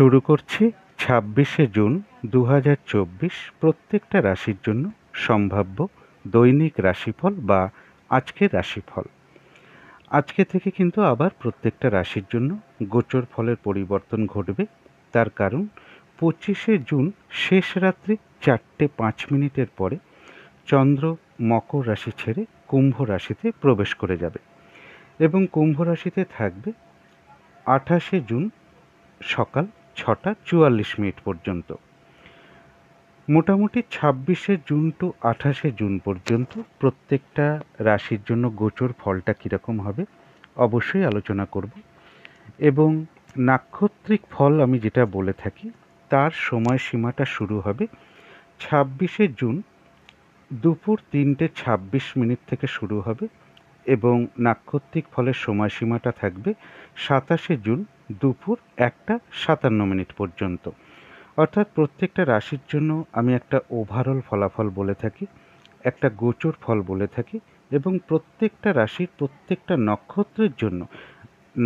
শুরু করছি ২৬শে জুন ২০২৪ প্রত্যেকটা রাশির জন্য সম্ভাব্য দৈনিক রাশিফল বা আজকের রাশিফল। আজকে থেকে কিন্তু আবার প্রত্যেকটা রাশির জন্য গোচর ফলের পরিবর্তন ঘটবে। তার কারণ ২৫শে জুন শেষ রাত্রি ৪:০৫ পরে চন্দ্র মকর রাশি ছেড়ে কুম্ভ রাশিতে প্রবেশ করে যাবে এবং কুম্ভ রাশিতে থাকবে ২৮শে জুন সকাল ৬:৪৪ পর্যন্ত। মোটামুটি ২৬শে জুন টু ২৮শে জুন পর্যন্ত প্রত্যেকটা রাশির জন্য গোচর ফলটা কীরকম হবে অবশ্যই আলোচনা করব এবং নাক্ষত্রিক ফল আমি যেটা বলে থাকি তার সময়সীমাটা শুরু হবে ২৬শে জুন দুপুর ৩:২৬ থেকে শুরু হবে এবং নাক্ষত্রিক ফলের সময়সীমাটা থাকবে ২৭শে জুন দুপুর ১:৫৭ পর্যন্ত। অর্থাৎ প্রত্যেকটা রাশির জন্য আমি একটা ওভারঅল ফলাফল বলে থাকি, একটা গোচর ফল বলে থাকি এবং প্রত্যেকটা রাশির প্রত্যেকটা নক্ষত্রের জন্য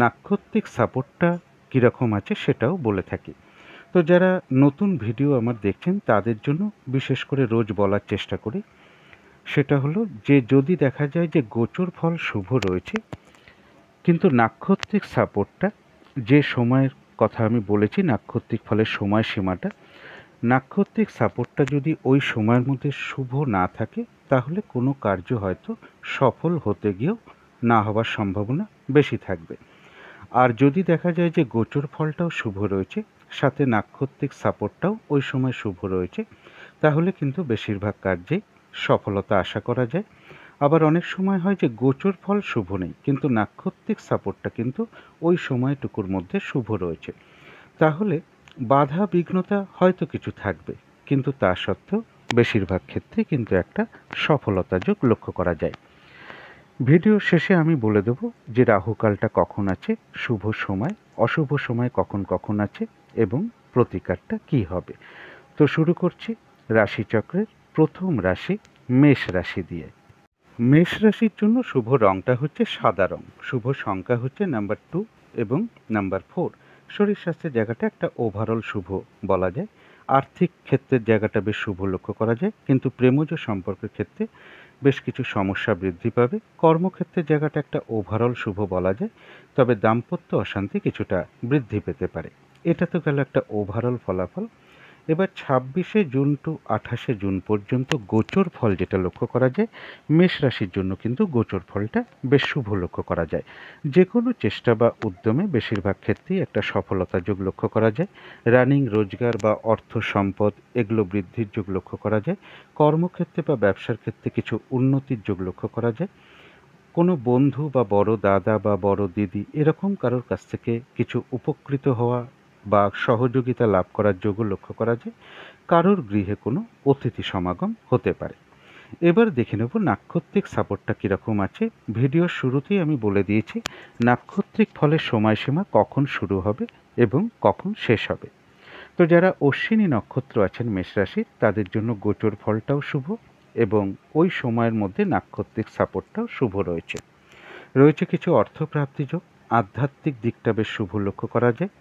নাক্ষত্রিক সাপোর্টটা কীরকম আছে সেটাও বলে থাকি। তো যারা নতুন ভিডিও আমার দেখছেন তাদের জন্য বিশেষ করে রোজ বলার চেষ্টা করি, সেটা হলো যে যদি দেখা যায় যে গোচর ফল শুভ রয়েছে কিন্তু নাক্ষত্রিক সাপোর্টটা যে সময়ের কথা আমি বলেছি, নাক্ষত্রিক ফলের সময়সীমাটা, নাক্ষত্রিক সাপোর্টটা যদি ওই সময়ের মধ্যে শুভ না থাকে তাহলে কোনো কার্য হয়তো সফল হতে গিয়েও না হওয়ার সম্ভাবনা বেশি থাকবে। আর যদি দেখা যায় যে গোচর ফলটাও শুভ রয়েছে সাথে নাক্ষত্রিক সাপোর্টটাও ওই সময় শুভ রয়েছে তাহলে কিন্তু বেশিরভাগ কার্যেই সফলতা আশা করা যায়। আবার অনেক সময় হয় যে গোচর ফল শুভ নেই কিন্তু নাক্ষত্রিক সাপোর্টটা কিন্তু ওই সময়টুকুর মধ্যে শুভ রয়েছে, তাহলে বাধা বিঘ্নতা হয়তো কিছু থাকবে কিন্তু তা সত্ত্বেও বেশিরভাগ ক্ষেত্রে কিন্তু একটা সফলতা যোগ লক্ষ্য করা যায়। ভিডিও শেষে আমি বলে দেব যে রাহুকালটা কখন আছে, শুভ সময় অশুভ সময় কখন কখন আছে এবং প্রতিকারটা কি হবে। তো শুরু করছি রাশিচক্রের প্রথম রাশি মেষ রাশি দিয়ে। মেষ রাশির জন্য শুভ রংটা হচ্ছে সাদা রং, শুভ সংখ্যা হচ্ছে নাম্বার 2 এবং নাম্বার 4। শরীর স্বাস্থ্যের জায়গাটা একটা ওভারঅল শুভ বলা যায়। আর্থিক ক্ষেত্রের জায়গাটা বেশ শুভ লক্ষ্য করা যায় কিন্তু প্রেমজ সম্পর্কের ক্ষেত্রে বেশ কিছু সমস্যা বৃদ্ধি পাবে। কর্মক্ষেত্রের জায়গাটা একটা ওভারঅল শুভ বলা যায়, তবে দাম্পত্য অশান্তি কিছুটা বৃদ্ধি পেতে পারে। এটা তো গেল একটা ওভারঅল ফলাফল। এবার ২৬শে জুন টু ২৮শে জুন পর্যন্ত গোচর ফল যেটা লক্ষ্য করা যায় মেষ রাশির জন্য কিন্তু গোচর ফলটা বেশ শুভ লক্ষ্য করা যায়। যে কোনো চেষ্টা বা উদ্যমে বেশিরভাগ ক্ষেত্রেই একটা সফলতা যোগ লক্ষ্য করা যায়। রানিং রোজগার বা অর্থ সম্পদ এগুলো বৃদ্ধির যোগ লক্ষ্য করা যায়। কর্মক্ষেত্রে বা ব্যবসার ক্ষেত্রে কিছু উন্নতির যোগ লক্ষ্য করা যায়। কোনো বন্ধু বা বড় দাদা বা বড় দিদি এরকম কারোর কাছ থেকে কিছু উপকৃত হওয়া বা সহযোগিতা লাভ করার যোগও লক্ষ্য করা যায়। কারোর গৃহে কোনো অতিথি সমাগম হতে পারে। এবার দেখে নেব নাক্ষত্রিক সাপোর্টটা কীরকম আছে। ভিডিওর শুরুতেই আমি বলে দিয়েছি নাক্ষত্রিক ফলের সময়সীমা কখন শুরু হবে এবং কখন শেষ হবে। তো যারা অশ্বিনী নক্ষত্র আছেন মেষ রাশির তাদের জন্য গোচর ফলটাও শুভ এবং ওই সময়ের মধ্যে নাক্ষত্রিক সাপোর্টটাও শুভ রয়েছে। রয়েছে কিছু অর্থপ্রাপ্তি যোগ, আধ্যাত্মিক দিকটা বেশ শুভ লক্ষ্য করা যায়,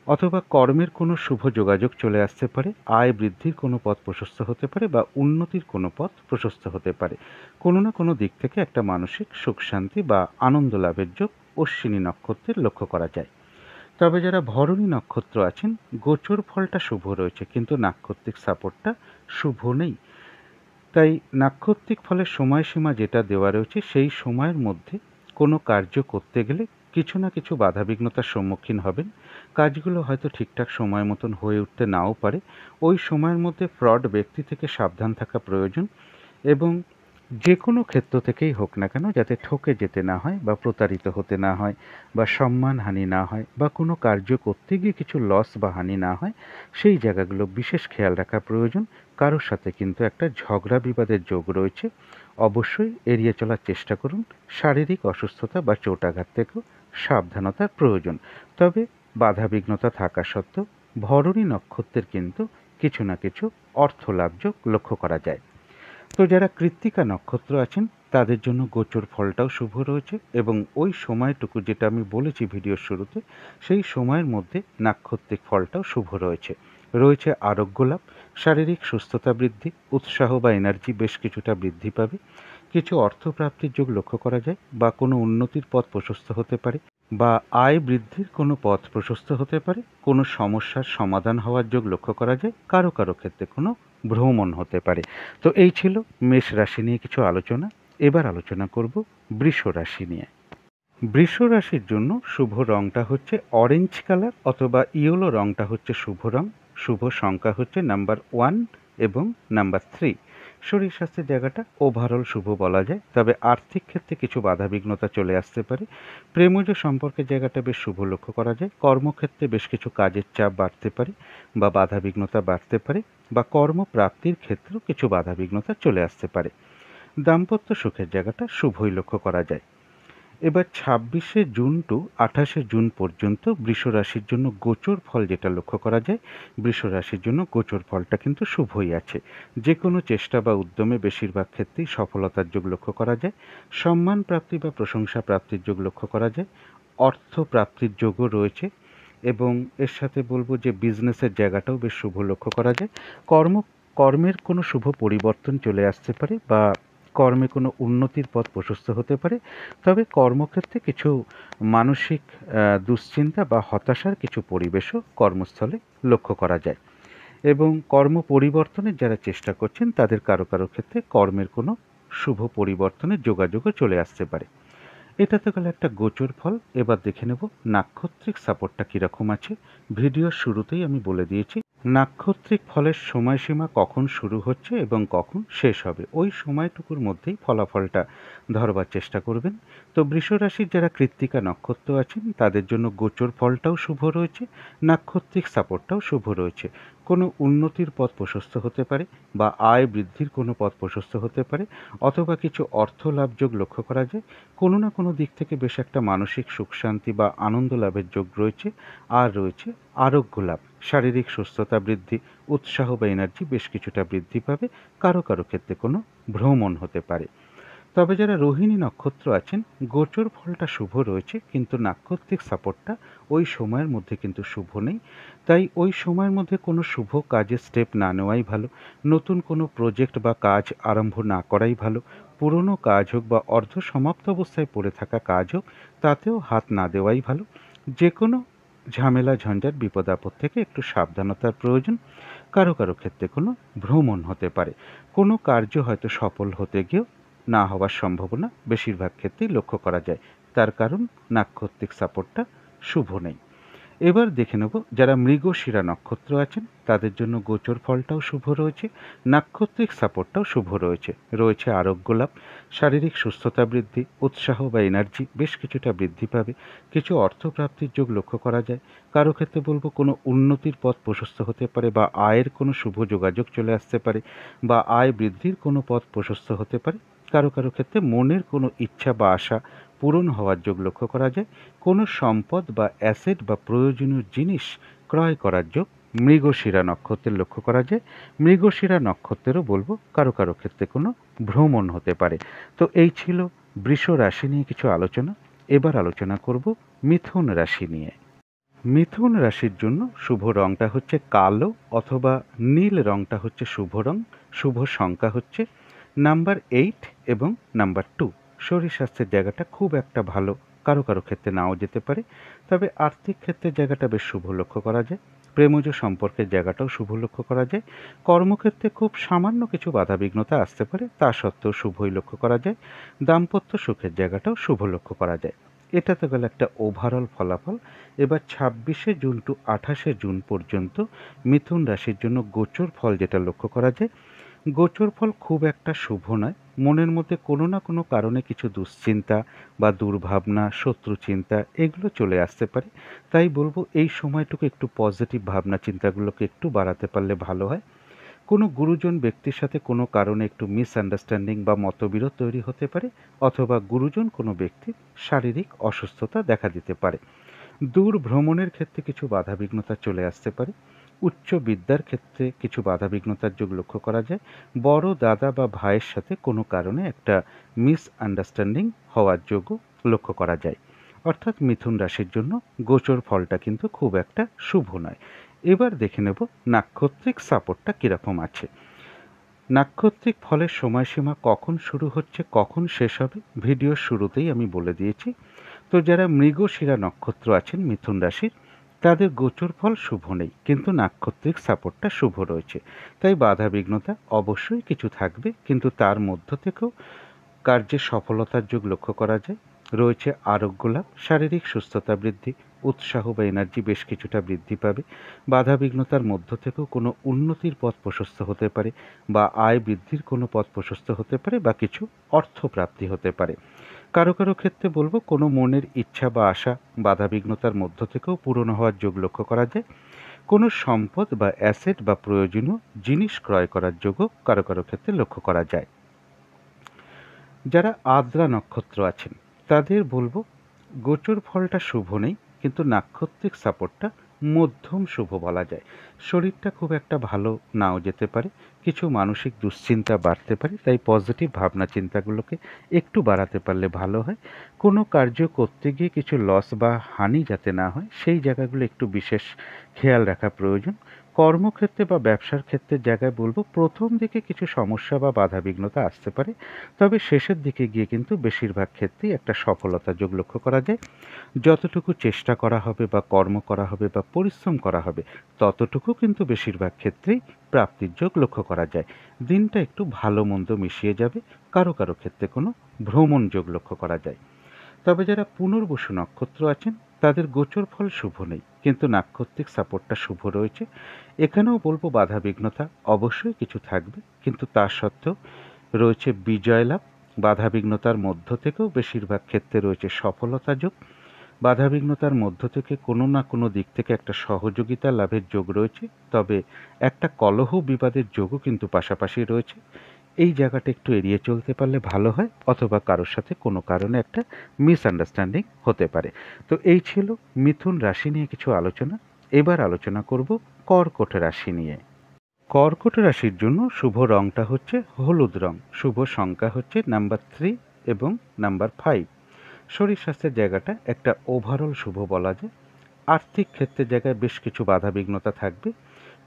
অথবা কর্মের কোনো শুভ যোগাযোগ চলে আসতে পারে, আয় বৃদ্ধির কোনো পথ প্রশস্ত হতে পারে বা উন্নতির কোনো পথ প্রশস্ত হতে পারে। কোনো না কোনো দিক থেকে একটা মানসিক সুখ শান্তি বা আনন্দ লাভের যোগ অশ্বিনী নক্ষত্রের লক্ষ্য করা যায়। তবে যারা ভরণী নক্ষত্র আছেন গোচর ফলটা শুভ রয়েছে কিন্তু নাক্ষত্রিক সাপোর্টটা শুভ নেই, তাই নাক্ষত্রিক ফলের সময়সীমা যেটা দেওয়া রয়েছে সেই সময়ের মধ্যে কোনো কার্য করতে গেলে কিছু না কিছু বাধাবিঘ্নতার সম্মুখীন হবেন। কাজগুলো হয়তো ঠিকঠাক সময় মতন হয়ে উঠতে নাও পারে। ওই সময়ের মধ্যে ফ্রড ব্যক্তি থেকে সাবধান থাকা প্রয়োজন এবং যে কোনো ক্ষেত্র থেকেই হোক না কেন যাতে ঠকে যেতে না হয় বা প্রতারিত হতে না হয় বা সম্মানহানি না হয় বা কোনো কার্য করতে গিয়ে কিছু লস বা হানি না হয় সেই জায়গাগুলো বিশেষ খেয়াল রাখা প্রয়োজন। কারোর সাথে কিন্তু একটা ঝগড়া বিবাদের যোগ রয়েছে, অবশ্যই এড়িয়ে চলার চেষ্টা করুন। শারীরিক অসুস্থতা বা চোটাঘাত থেকেও সাবধানতার প্রয়োজন। তবে বাধাবিঘ্নতা থাকা সত্ত্বেও ভরণী নক্ষত্রের কিন্তু কিছু না কিছু অর্থ লাভ যোগ লক্ষ্য করা যায়। তো যারা কৃত্তিকা নক্ষত্র আছেন তাদের জন্য গোচর ফলটাও শুভ রয়েছে এবং ওই সময়টুকু যেটা আমি বলেছি ভিডিওর শুরুতে, সেই সময়ের মধ্যে নাক্ষত্রিক ফলটাও শুভ রয়েছে। রয়েছে আরোগ্য লাভ, শারীরিক সুস্থতা বৃদ্ধি, উৎসাহ বা এনার্জি বেশ কিছুটা বৃদ্ধি পাবে, কিছু অর্থপ্রাপ্তির যোগ লক্ষ্য করা যায় বা কোনো উন্নতির পথ প্রশস্ত হতে পারে বা আয় বৃদ্ধির কোনো পথ প্রশস্ত হতে পারে, কোনো সমস্যার সমাধান হওয়ার যোগ লক্ষ্য করা যায়, কারো কারো ক্ষেত্রে কোনো ভ্রমণ হতে পারে। তো এই ছিল মেষ রাশি নিয়ে কিছু আলোচনা। এবার আলোচনা করব বৃষ রাশি নিয়ে। বৃষ রাশির জন্য শুভ রংটা হচ্ছে অরেঞ্জ কালার অথবা ইয়েলো রংটা হচ্ছে শুভ রং। শুভ সংখ্যা হচ্ছে নাম্বার 1 এবং নাম্বার 3। শরীর স্বাস্থ্যের জায়গাটা ওভারঅল শুভ বলা যায়, তবে আর্থিক ক্ষেত্রে কিছু বাধাবিঘ্নতা চলে আসতে পারে। প্রেমজ সম্পর্কের জায়গাটা বেশ শুভ লক্ষ্য করা যায়। কর্মক্ষেত্রে বেশ কিছু কাজের চাপ বাড়তে পারে বা বাধাবিঘ্নতা বাড়তে পারে বা কর্মপ্রাপ্তির ক্ষেত্রেও কিছু বাধাবিঘ্নতা চলে আসতে পারে। দাম্পত্য সুখের জায়গাটা শুভই লক্ষ্য করা যায়। এবার 26শে জুন টু 28শে জুন পর্যন্ত বৃষ রাশির জন্য গোচর ফল যেটা লক্ষ্য করা যায়, বৃষ রাশির জন্য গোচর ফলটা কিন্তু শুভই আছে। যে কোনো চেষ্টা বা উদ্যমে বেশিরভাগ ক্ষেত্রেই সফলতার যোগ লক্ষ্য করা যায়। সম্মান প্রাপ্তি বা প্রশংসা প্রাপ্তির যোগ লক্ষ্য করা যায়। অর্থ প্রাপ্তির যোগও রয়েছে এবং এর সাথে বলবো যে বিজনেসের জায়গাটাও বেশ শুভ লক্ষ্য করা যায়। কর্মের কোনো শুভ পরিবর্তন চলে আসতে পারে বা কর্মে কোনো উন্নতির পথ প্রশস্ত হতে পারে, তবে কর্মক্ষেত্রে কিছু মানসিক দুশ্চিন্তা বা হতাশার কিছু পরিবেশও কর্মস্থলে লক্ষ্য করা যায় এবং কর্ম পরিবর্তনের যারা চেষ্টা করছেন তাদের কারো কারো ক্ষেত্রে কর্মের কোনো শুভ পরিবর্তনের যোগাযোগও চলে আসতে পারে। এটা তো গেল একটা গোচর ফল। এবার দেখে নেব নাক্ষত্রিক সাপোর্টটা কীরকম আছে। ভিডিওর শুরুতেই আমি বলে দিয়েছি নাক্ষত্রিক ফলের সময়সীমা কখন শুরু হচ্ছে এবং কখন শেষ হবে, ওই সময়টুকুর মধ্যেই ফলাফলটা ধরবার চেষ্টা করবেন। তো বৃষ রাশির যারা কৃত্তিকা নক্ষত্র আছেন তাদের জন্য গোচর ফলটাও শুভ রয়েছে, নাক্ষত্রিক সাপোর্টটাও শুভ রয়েছে। কোনো উন্নতির পথ প্রশস্ত হতে পারে বা আয় বৃদ্ধির কোনো পথ প্রশস্ত হতে পারে অথবা কিছু অর্থ লাভযোগ লক্ষ্য করা যায়। কোনো না কোনো দিক থেকে বেশ একটা মানসিক সুখ শান্তি বা আনন্দ লাভের যোগ রয়েছে। আর রয়েছে আরোগ্য লাভ, শারীরিক সুস্থতা বৃদ্ধি, উৎসাহ বা এনার্জি বেশ কিছুটা বৃদ্ধি পাবে, কারো কারো ক্ষেত্রে কোনো ভ্রমণ হতে পারে। তবে যারা রোহিণী নক্ষত্র আছেন গোচর ফলটা শুভ রয়েছে কিন্তু নাক্ষত্রিক সাপোর্টটা ওই সময়ের মধ্যে কিন্তু শুভ নেই, তাই ওই সময়ের মধ্যে কোনো শুভ কাজের স্টেপ না নেওয়াই ভালো। নতুন কোনো প্রজেক্ট বা কাজ আরম্ভ না করাই ভালো। পুরনো কাজ হোক বা অর্ধ সমাপ্ত অবস্থায় পড়ে থাকা কাজ হোক, তাতেও হাত না দেওয়াই ভালো। যে কোনো ঝামেলা ঝঞ্ঝাট বিপদ আপদ থেকে একটু সাবধানতার প্রয়োজন। কারো কারো ক্ষেত্রে কোনো ভ্রমণ হতে পারে। কোনো কার্য হয়তো সফল হতে গিয়েও না হওয়ার সম্ভাবনা বেশিরভাগ ক্ষেত্রেই লক্ষ্য করা যায়, তার কারণ নাক্ষত্রিক সাপোর্টটা শুভ নেই। এবার দেখে নেব যারা মৃগশিরা নক্ষত্র আছেন তাদের জন্য গোচর ফলটাও শুভ রয়েছে, নাক্ষত্রিক সাপোর্টটাও শুভ রয়েছে। রয়েছে আরোগ্য লাভ, শারীরিক সুস্থতা বৃদ্ধি, উৎসাহ বা এনার্জি বেশ কিছুটা বৃদ্ধি পাবে, কিছু অর্থপ্রাপ্তির যোগ লক্ষ্য করা যায়। কারো ক্ষেত্রে বলবো কোনো উন্নতির পথ প্রশস্ত হতে পারে বা আয়ের কোনো শুভ যোগাযোগ চলে আসতে পারে বা আয় বৃদ্ধির কোনো পথ প্রশস্ত হতে পারে। কারো কারো ক্ষেত্রে মনের কোনো ইচ্ছা বা আশা পূরণ হওয়ার যোগ লক্ষ্য করা যায়। কোনো সম্পদ বা অ্যাসেট বা প্রয়োজনীয় জিনিস ক্রয় করার যোগ মৃগশিরা নক্ষত্রের লক্ষ্য করা যায়। মৃগশিরা নক্ষত্রেরও বলবো কারো কারো ক্ষেত্রে কোনো ভ্রমণ হতে পারে। তো এই ছিল বৃষ রাশি নিয়ে কিছু আলোচনা। এবার আলোচনা করব মিথুন রাশি নিয়ে। মিথুন রাশির জন্য শুভ রংটা হচ্ছে কালো অথবা নীল রংটা হচ্ছে শুভ রং। শুভ সংখ্যা হচ্ছে নাম্বার 8 এবং নাম্বার 2। শরীর স্বাস্থ্যের জায়গাটা খুব একটা ভালো, কারো কারো ক্ষেত্রে নাও যেতে পারে, তবে আর্থিক ক্ষেত্রের জায়গাটা বেশ শুভ লক্ষ্য করা যায়। প্রেমজ সম্পর্কের জায়গাটাও শুভ লক্ষ্য করা যায়। কর্মক্ষেত্রে খুব সামান্য কিছু বাধাবিঘ্নতা আসতে পারে, তা সত্ত্বেও শুভই লক্ষ্য করা যায়। দাম্পত্য সুখের জায়গাটাও শুভ লক্ষ্য করা যায়। এটা তো গেল একটা ওভারঅল ফলাফল। এবার 26শে জুন টু 28শে জুন পর্যন্ত মিথুন রাশির জন্য গোচর ফল যেটা লক্ষ্য করা যায়, গোচর ফল খুব একটা শুভ নয়। মনের মধ্যে কোনো না কোনো কারণে কিছু দুশ্চিন্তা বা দুর্ভাবনা, শত্রু চিন্তা এগুলো চলে আসতে পারে। তাই বলবো এই সময়টুকু একটু পজিটিভ ভাবনা চিন্তাগুলোকে একটু বাড়াতে পারলে ভালো হয়। কোনো গুরুজন ব্যক্তির সাথে কোনো কারণে একটু মিসআন্ডারস্ট্যান্ডিং বা মতবিরোধ তৈরি হতে পারে অথবা গুরুজন কোনো ব্যক্তির শারীরিক অসুস্থতা দেখা দিতে পারে। দূর ভ্রমণের ক্ষেত্রে কিছু বাধাবিঘ্নতা চলে আসতে পারে। উচ্চ বিদ্যার ক্ষেত্রে কিছু বাধাবিঘ্নতার যোগ লক্ষ্য করা যায়। বড় দাদা বা ভাইয়ের সাথে কোনো কারণে একটা মিসআন্ডারস্ট্যান্ডিং হওয়ার যোগও লক্ষ্য করা যায়। অর্থাৎ মিথুন রাশির জন্য গোচর ফলটা কিন্তু খুব একটা শুভ নয়। এবার দেখে নেব নাক্ষত্রিক সাপোর্টটা কীরকম আছে। নাক্ষত্রিক ফলের সময়সীমা কখন শুরু হচ্ছে, কখন শেষ হবে, ভিডিওর শুরুতেই আমি বলে দিয়েছি। তো যারা মৃগশিরা নক্ষত্র আছেন মিথুন রাশির, তাদের গোচর ফল শুভ নেই, কিন্তু নাক্ষত্রিক সাপোর্টটা শুভ রয়েছে। তাই বাধা বিঘ্নতা অবশ্যই কিছু থাকবে, কিন্তু তার মধ্য থেকেও কার্যের সফলতার যোগ লক্ষ্য করা যায়। রয়েছে আরোগ্য লাভ, শারীরিক সুস্থতা বৃদ্ধি, উৎসাহ বা এনার্জি বেশ কিছুটা বৃদ্ধি পাবে। বাধা বিঘ্নতার মধ্য থেকেও কোনো উন্নতির পথ প্রশস্ত হতে পারে, বা আয় বৃদ্ধির কোনো পথ প্রশস্ত হতে পারে, বা কিছু অর্থপ্রাপ্তি হতে পারে। কারো কারো ক্ষেত্রে বলবো কোনো মনের ইচ্ছা বা আশা বাধা বিঘ্নতার মধ্য থেকেও পূরণ হওয়ার যোগ লক্ষ্য করা যায়। কোনো সম্পদ বা অ্যাসেট বা প্রয়োজনীয় জিনিস ক্রয় করার যোগও কারো কারো ক্ষেত্রে লক্ষ্য করা যায়। যারা আদ্রা নক্ষত্র আছেন তাদের বলবো গোচর ফলটা শুভ নেই, কিন্তু নাক্ষত্রিক সাপোর্টটা মধ্যম শুভ বলা যায়। শরীরটা খুব একটা ভালো নাও যেতে পারে, কিছু মানসিক দুশ্চিন্তা বাড়তে পারে, তাই পজিটিভ ভাবনা চিন্তাগুলোকে একটু বাড়াতে পারলে ভালো হয়। কোনো কার্য করতে গিয়ে কিছু লস বা হানি যাতে না হয় সেই জায়গাগুলো একটু বিশেষ খেয়াল রাখা প্রয়োজন। কর্মক্ষেত্রে বা ব্যবসার ক্ষেত্রের জায়গায় বলবো প্রথম দিকে কিছু সমস্যা বা বাধা বিঘ্নতা আসতে পারে, তবে শেষের দিকে গিয়ে কিন্তু বেশিরভাগ ক্ষেত্রেই একটা সফলতা যোগ লক্ষ্য করা যায়। যতটুকু চেষ্টা করা হবে বা কর্ম করা হবে বা পরিশ্রম করা হবে, ততটুকু কিন্তু বেশিরভাগ ক্ষেত্রেই প্রাপ্তির যোগ লক্ষ্য করা যায়। দিনটা একটু ভালো মন্দ মিশিয়ে যাবে, কারো কারো ক্ষেত্রে কোনো ভ্রমণ যোগ লক্ষ্য করা যায়। তবে যারা পুনর্বসু নক্ষত্র আছেন তাদের গোচর ফল শুভ নেই, কিন্তু নাক্ষত্রিক সাপোর্টটা শুভ রয়েছে। এখানেও বলবো বাধা বিঘ্নতা অবশ্যই কিছু থাকবে, কিন্তু তা সত্ত্বেও রয়েছে বিজয় লাভ। বাধা বিঘ্নতার মধ্য থেকেও বেশিরভাগ ক্ষেত্রে রয়েছে সফলতা যোগ। বাধা বিঘ্নতার মধ্য থেকে কোনো না কোনো দিক থেকে একটা সহযোগিতা লাভের যোগ রয়েছে, তবে একটা কলহ বিবাদের যোগও কিন্তু পাশাপাশি রয়েছে। এই জায়গাটা একটু এড়িয়ে চলতে পারলে ভালো হয়, অথবা কারোর সাথে কোনো কারণে একটা মিসআন্ডারস্ট্যান্ডিং হতে পারে। তো এই ছিল মিথুন রাশি নিয়ে কিছু আলোচনা। এবার আলোচনা করব কর্কট রাশি নিয়ে। কর্কট রাশির জন্য শুভ রংটা হচ্ছে হলুদ রং, শুভ সংখ্যা হচ্ছে নাম্বার 3 এবং নাম্বার 5। শরীর স্বাস্থ্যের জায়গাটা একটা ওভারঅল শুভ বলা যায়। আর্থিক ক্ষেত্রের জায়গায় বেশ কিছু বাধা বিঘ্নতা থাকবে।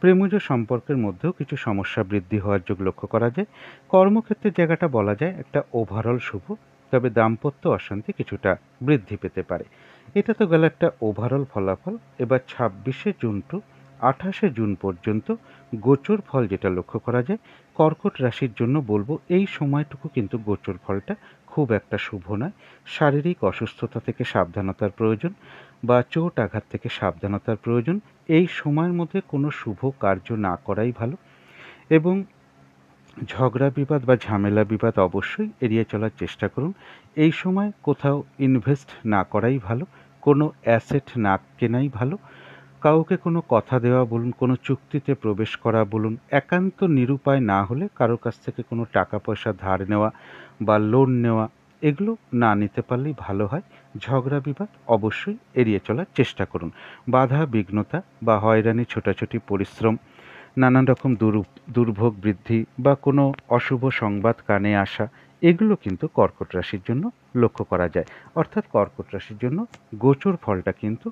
প্রেমজ সম্পর্কের মধ্যেও কিছু সমস্যা বৃদ্ধি হওয়ার যোগ লক্ষ্য করা যায়। কর্মক্ষেত্রের জায়গাটা বলা যায় একটা ওভারঅল শুভ, তবে দাম্পত্য অশান্তি কিছুটা বৃদ্ধি পেতে পারে। এটা তো গেল একটা ওভারঅল ফলাফল। এবার 26শে জুন টু 28শে জুন পর্যন্ত গোচর ফল যেটা লক্ষ্য করা যায় কর্কট রাশির জন্য বলবো এই সময়টুকু কিন্তু গোচর ফলটা খুব একটা শুভ নয়। শারীরিক অসুস্থতা থেকে সাবধানতার প্রয়োজন, বা চোট আঘাত থেকে সাবধানতার প্রয়োজন। এই সময়ের মধ্যে কোনো শুভ কার্য না করাই ভালো, এবং ঝগড়া বিবাদ বা ঝামেলা বিবাদ অবশ্যই এড়িয়ে চলার চেষ্টা করুন। এই সময় কোথাও ইনভেস্ট না করাই ভালো, কোনো অ্যাসেট না কেনাই ভালো। কাউকে কোনো কথা দেওয়া বলুন, কোনো চুক্তিতে প্রবেশ করা বলুন, একান্ত নিরুপায় না হলে কারো কাছ থেকে কোনো টাকা পয়সা ধার নেওয়া বা লোন নেওয়া, এগুলো না নিতে পারলেই ভালো হয়। ঝগড়া বিবাদ অবশ্যই এড়িয়ে চলার চেষ্টা করুন। বাধা বিঘ্নতা বা হয়রানি, ছোটাছুটি পরিশ্রম, নানান রকম দুর্ভোগ বৃদ্ধি বা কোনো অশুভ সংবাদ কানে আসা, এগুলো কিন্তু কর্কট রাশির জন্য লক্ষ্য করা যায়। অর্থাৎ কর্কট রাশির জন্য গোচর ফলটা কিন্তু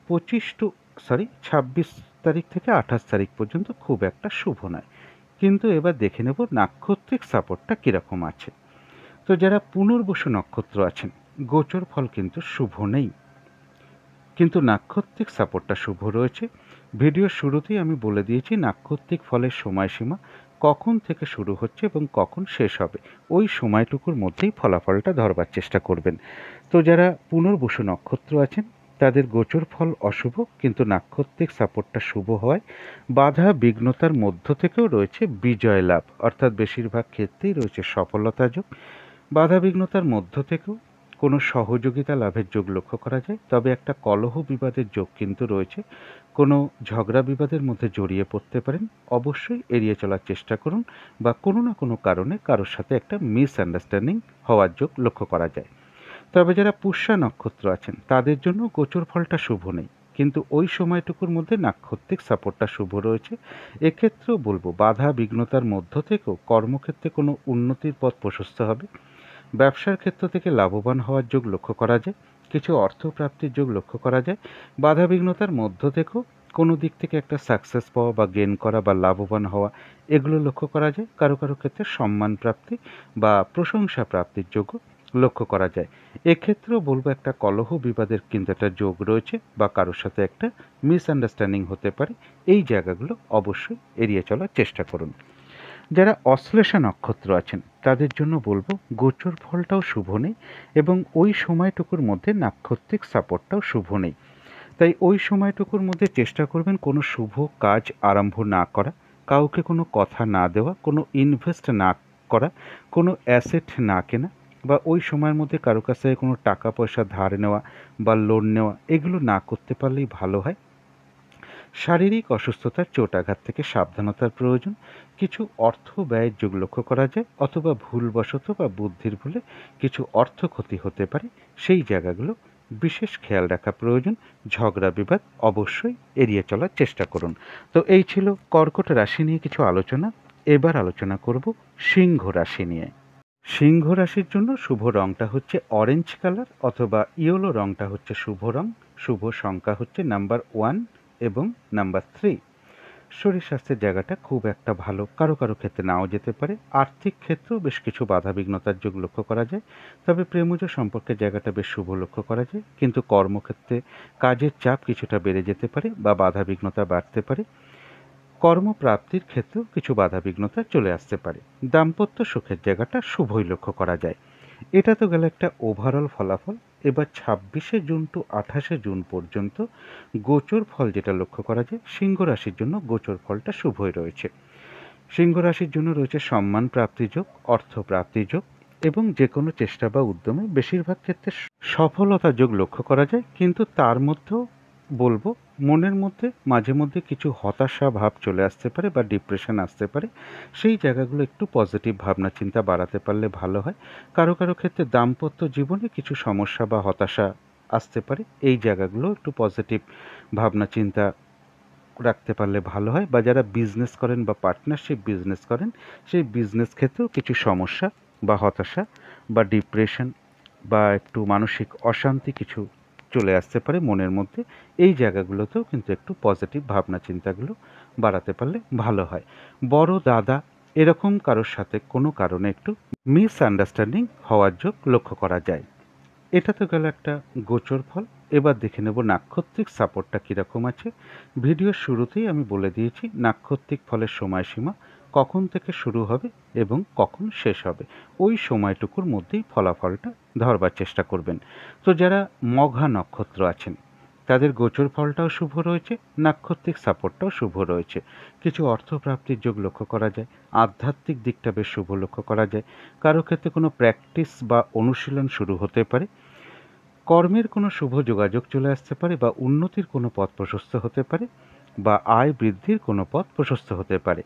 26 তারিখ থেকে 28 তারিখ পর্যন্ত খুব একটা শুভ নয়। কিন্তু এবার দেখে নেব নাক্ষত্রিক সাপোর্টটা কীরকম আছে। তো যারা পুনর্বসু নক্ষত্র আছেন গোচর ফল কিন্তু শুভ নেই, কিন্তু নাক্ষত্রিক সাপোর্টটা শুভ রয়েছে। ভিডিওর শুরুতেই আমি বলে দিয়েছি নাক্ষত্রিক ফলের সময়সীমা কখন থেকে শুরু হচ্ছে এবং কখন শেষ হবে, ওই সময়টুকুর মধ্যেই ফলাফলটা ধরবার চেষ্টা করবেন। তো যারা পুনর্বসু নক্ষত্র আছেন তাদের গোচর ফল অশুভ, কিন্তু নাক্ষত্রিক সাপোর্টটা শুভ হয়। বাধা বিঘ্নতার মধ্য থেকেও রয়েছে বিজয় লাভ, অর্থাৎ বেশিরভাগ ক্ষেত্রেই রয়েছে সফলতা যোগ। বাধা বিঘ্নতার মধ্য থেকেও কোনো সহযোগিতা লাভের যোগ লক্ষ্য করা যায়, তবে একটা কলহ বিবাদের যোগ কিন্তু রয়েছে। কোনো ঝগড়া বিবাদের মধ্যে জড়িয়ে পড়তে পারেন, অবশ্যই এড়িয়ে চলার চেষ্টা করুন, বা কোনো না কোনো কারণে কারোর সাথে একটা মিসআন্ডারস্ট্যান্ডিং হওয়ার যোগ লক্ষ্য করা যায়। তবে যারা পুষ্যা নক্ষত্র আছেন তাদের জন্য গোচর ফলটা শুভ নেই, কিন্তু ওই সময়টুকুর মধ্যে নাক্ষত্রিক সাপোর্টটা শুভ রয়েছে। এক্ষেত্রেও বলবো বাধা বিঘ্নতার মধ্য থেকেও কর্মক্ষেত্রে কোনো উন্নতির পথ প্রশস্ত হবে। ব্যবসার ক্ষেত্র থেকে লাভবান হওয়ার যোগ লক্ষ্য করা যায়, কিছু অর্থ প্রাপ্তির যোগ লক্ষ্য করা যায়। বাধা বিঘ্নতার মধ্য থেকেও কোনো দিক থেকে একটা সাকসেস পাওয়া বা গেন করা বা লাভবান হওয়া, এগুলো লক্ষ্য করা যায়। কারো কারো ক্ষেত্রে সম্মান প্রাপ্তি বা প্রশংসা প্রাপ্তির যোগও লক্ষ্য করা যায়। এক্ষেত্রেও বলবো একটা কলহ বিবাদের কিন্তু একটা যোগ রয়েছে বা কারোর সাথে একটা মিসআন্ডারস্ট্যান্ডিং হতে পারে। এই জায়গাগুলো অবশ্যই এড়িয়ে চলার চেষ্টা করুন। যারা অশ্লেষা নক্ষত্র আছেন তাদের জন্য বলবো গোচর ফলটাও শুভ নেই এবং ওই সময়টুকুর মধ্যে নাক্ষত্রিক সাপোর্টটাও শুভ নেই। তাই ওই সময়টুকুর মধ্যে চেষ্টা করবেন কোনো শুভ কাজ আরম্ভ না করা, কাউকে কোনো কথা না দেওয়া, কোনো ইনভেস্ট না করা, কোনো অ্যাসেট না কেনা বা ওই সময়ের মধ্যে কারো কাছ থেকে কোনো টাকা পয়সা ধার নেওয়া বা লোন নেওয়া, এগুলো না করতে পারলেই ভালো হয়। শারীরিক অসুস্থতার চোটাঘাত থেকে সাবধানতার প্রয়োজন। কিছু অর্থ ব্যয়ের যোগ লক্ষ্য করা যায় অথবা ভুলবশত বা বুদ্ধির ভুলে কিছু অর্থ ক্ষতি হতে পারে, সেই জায়গাগুলো বিশেষ খেয়াল রাখা প্রয়োজন। ঝগড়া বিবাদ অবশ্যই এড়িয়ে চলার চেষ্টা করুন। তো এই ছিল কর্কট রাশি নিয়ে কিছু আলোচনা। এবার আলোচনা করব সিংহ রাশি নিয়ে। সিংহ রাশির জন্য শুভ রংটা হচ্ছে অরেঞ্জ কালার অথবা ইয়েলো রংটা হচ্ছে শুভ রং। শুভ সংখ্যা হচ্ছে নাম্বার 1 এবং নাম্বার 3। শরীর স্বাস্থ্যের জায়গাটা খুব একটা ভালো, কারো কারো ক্ষেত্রে নাও যেতে পারে। আর্থিক ক্ষেত্রেও বেশ কিছু বাধা বিঘ্নতার যোগ লক্ষ্য করা যায়। তবে প্রেমজ সম্পর্কের জায়গাটা বেশ শুভ লক্ষ্য করা যায়, কিন্তু কর্মক্ষেত্রে কাজের চাপ কিছুটা বেড়ে যেতে পারে বা বাধা বিঘ্নতা বাড়তে পারে। কর্মপ্রাপ্তির ক্ষেত্রেও কিছু বাধা বিঘ্নতা চলে আসতে পারে। দাম্পত্য সুখের জায়গাটা শুভই লক্ষ্য করা যায়। এটা তো গেল একটা ওভারঅল ফলাফল। এবার 26শে জুন টু 28শে জুন পর্যন্ত গোচর ফল যেটা লক্ষ্য করা যায়, সিংহ রাশির জন্য গোচর ফলটা শুভই রয়েছে। সিংহ রাশির জন্য রয়েছে সম্মান প্রাপ্তির যোগ, অর্থ প্রাপ্তির যোগ এবং যে কোনো চেষ্টা বা উদ্যমে বেশিরভাগ ক্ষেত্রে সফলতার যোগ লক্ষ্য করা যায়। কিন্তু তার মধ্যেও বলবো মনের মধ্যে মাঝে মধ্যে কিছু হতাশা ভাব চলে আসতে পারে বা ডিপ্রেশন আসতে পারে। সেই জায়গাগুলো একটু পজিটিভ ভাবনা চিন্তা বাড়াতে পারলে ভালো হয়। কারো কারো ক্ষেত্রে দাম্পত্য জীবনে কিছু সমস্যা বা হতাশা আসতে পারে, এই জায়গাগুলো একটু পজিটিভ ভাবনা চিন্তা রাখতে পারলে ভালো হয়। বা যারা বিজনেস করেন বা পার্টনারশিপ বিজনেস করেন, সেই বিজনেস ক্ষেত্রেও কিছু সমস্যা বা হতাশা বা ডিপ্রেশন বা একটু মানসিক অশান্তি কিছু চলে আসতে পারে মনের মধ্যে। এই জায়গাগুলোতেও কিন্তু একটু পজিটিভ ভাবনা চিন্তাগুলো বাড়াতে পারলে ভালো হয়। বড় দাদা এরকম কারোর সাথে কোনো কারণে একটু মিসআন্ডারস্ট্যান্ডিং হওয়ার যোগ লক্ষ্য করা যায়। এটা তো গেল একটা গোচর ফল। এবার দেখে নেব নাক্ষত্রিক সাপোর্টটা কীরকম আছে। ভিডিওর শুরুতেই আমি বলে দিয়েছি নাক্ষত্রিক ফলের সময়সীমা কখন থেকে শুরু হবে এবং কখন শেষ হবে। ওই সময়টুকুর মধ্যেই ফলাফলটা ধরবার চেষ্টা করবেন। তো যারা মঘা নক্ষত্র আছেন তাদের গোচর ফলটাও শুভ রয়েছে, নাক্ষত্রিক সাপোর্টটাও শুভ রয়েছে। কিছু অর্থপ্রাপ্তির যোগ লক্ষ্য করা যায়। আধ্যাত্মিক দিকটা বেশ শুভ লক্ষ্য করা যায়। কারো ক্ষেত্রে কোনো প্র্যাকটিস বা অনুশীলন শুরু হতে পারে। কর্মের কোনো শুভ যোগাযোগ চলে আসতে পারে বা উন্নতির কোনো পথ প্রশস্ত হতে পারে বা আয় বৃদ্ধির কোনো পথ প্রশস্ত হতে পারে।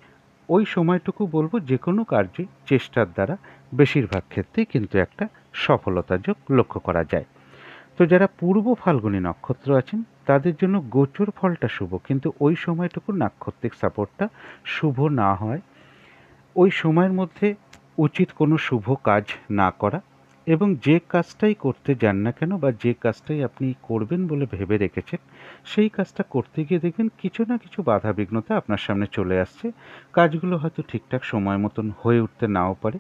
ওই সময়টুকু বলবো যে কোনো কার্যে চেষ্টার দ্বারা বেশিরভাগ ক্ষেত্রেই কিন্তু একটা সফলতা যোগ লক্ষ্য করা যায়। তো যারা পূর্ব ফাল্গুনী নক্ষত্র আছেন তাদের জন্য গোচর ফলটা শুভ, কিন্তু ওই সময়টুকু নাক্ষত্রিক সাপোর্টটা শুভ না হয়। ওই সময়ের মধ্যে উচিত কোনো শুভ কাজ না করা এবং যে কাজটাই করতে যান না কেন বা যে কাজটাই আপনি করবেন বলে ভেবে রেখেছেন, সেই কাজটা করতে গিয়ে দেখবেন কিছু না কিছু বাধা বিঘ্নতা আপনার সামনে চলে আসছে। কাজগুলো হয়তো ঠিকঠাক সময় মতন হয়ে উঠতে নাও পারে।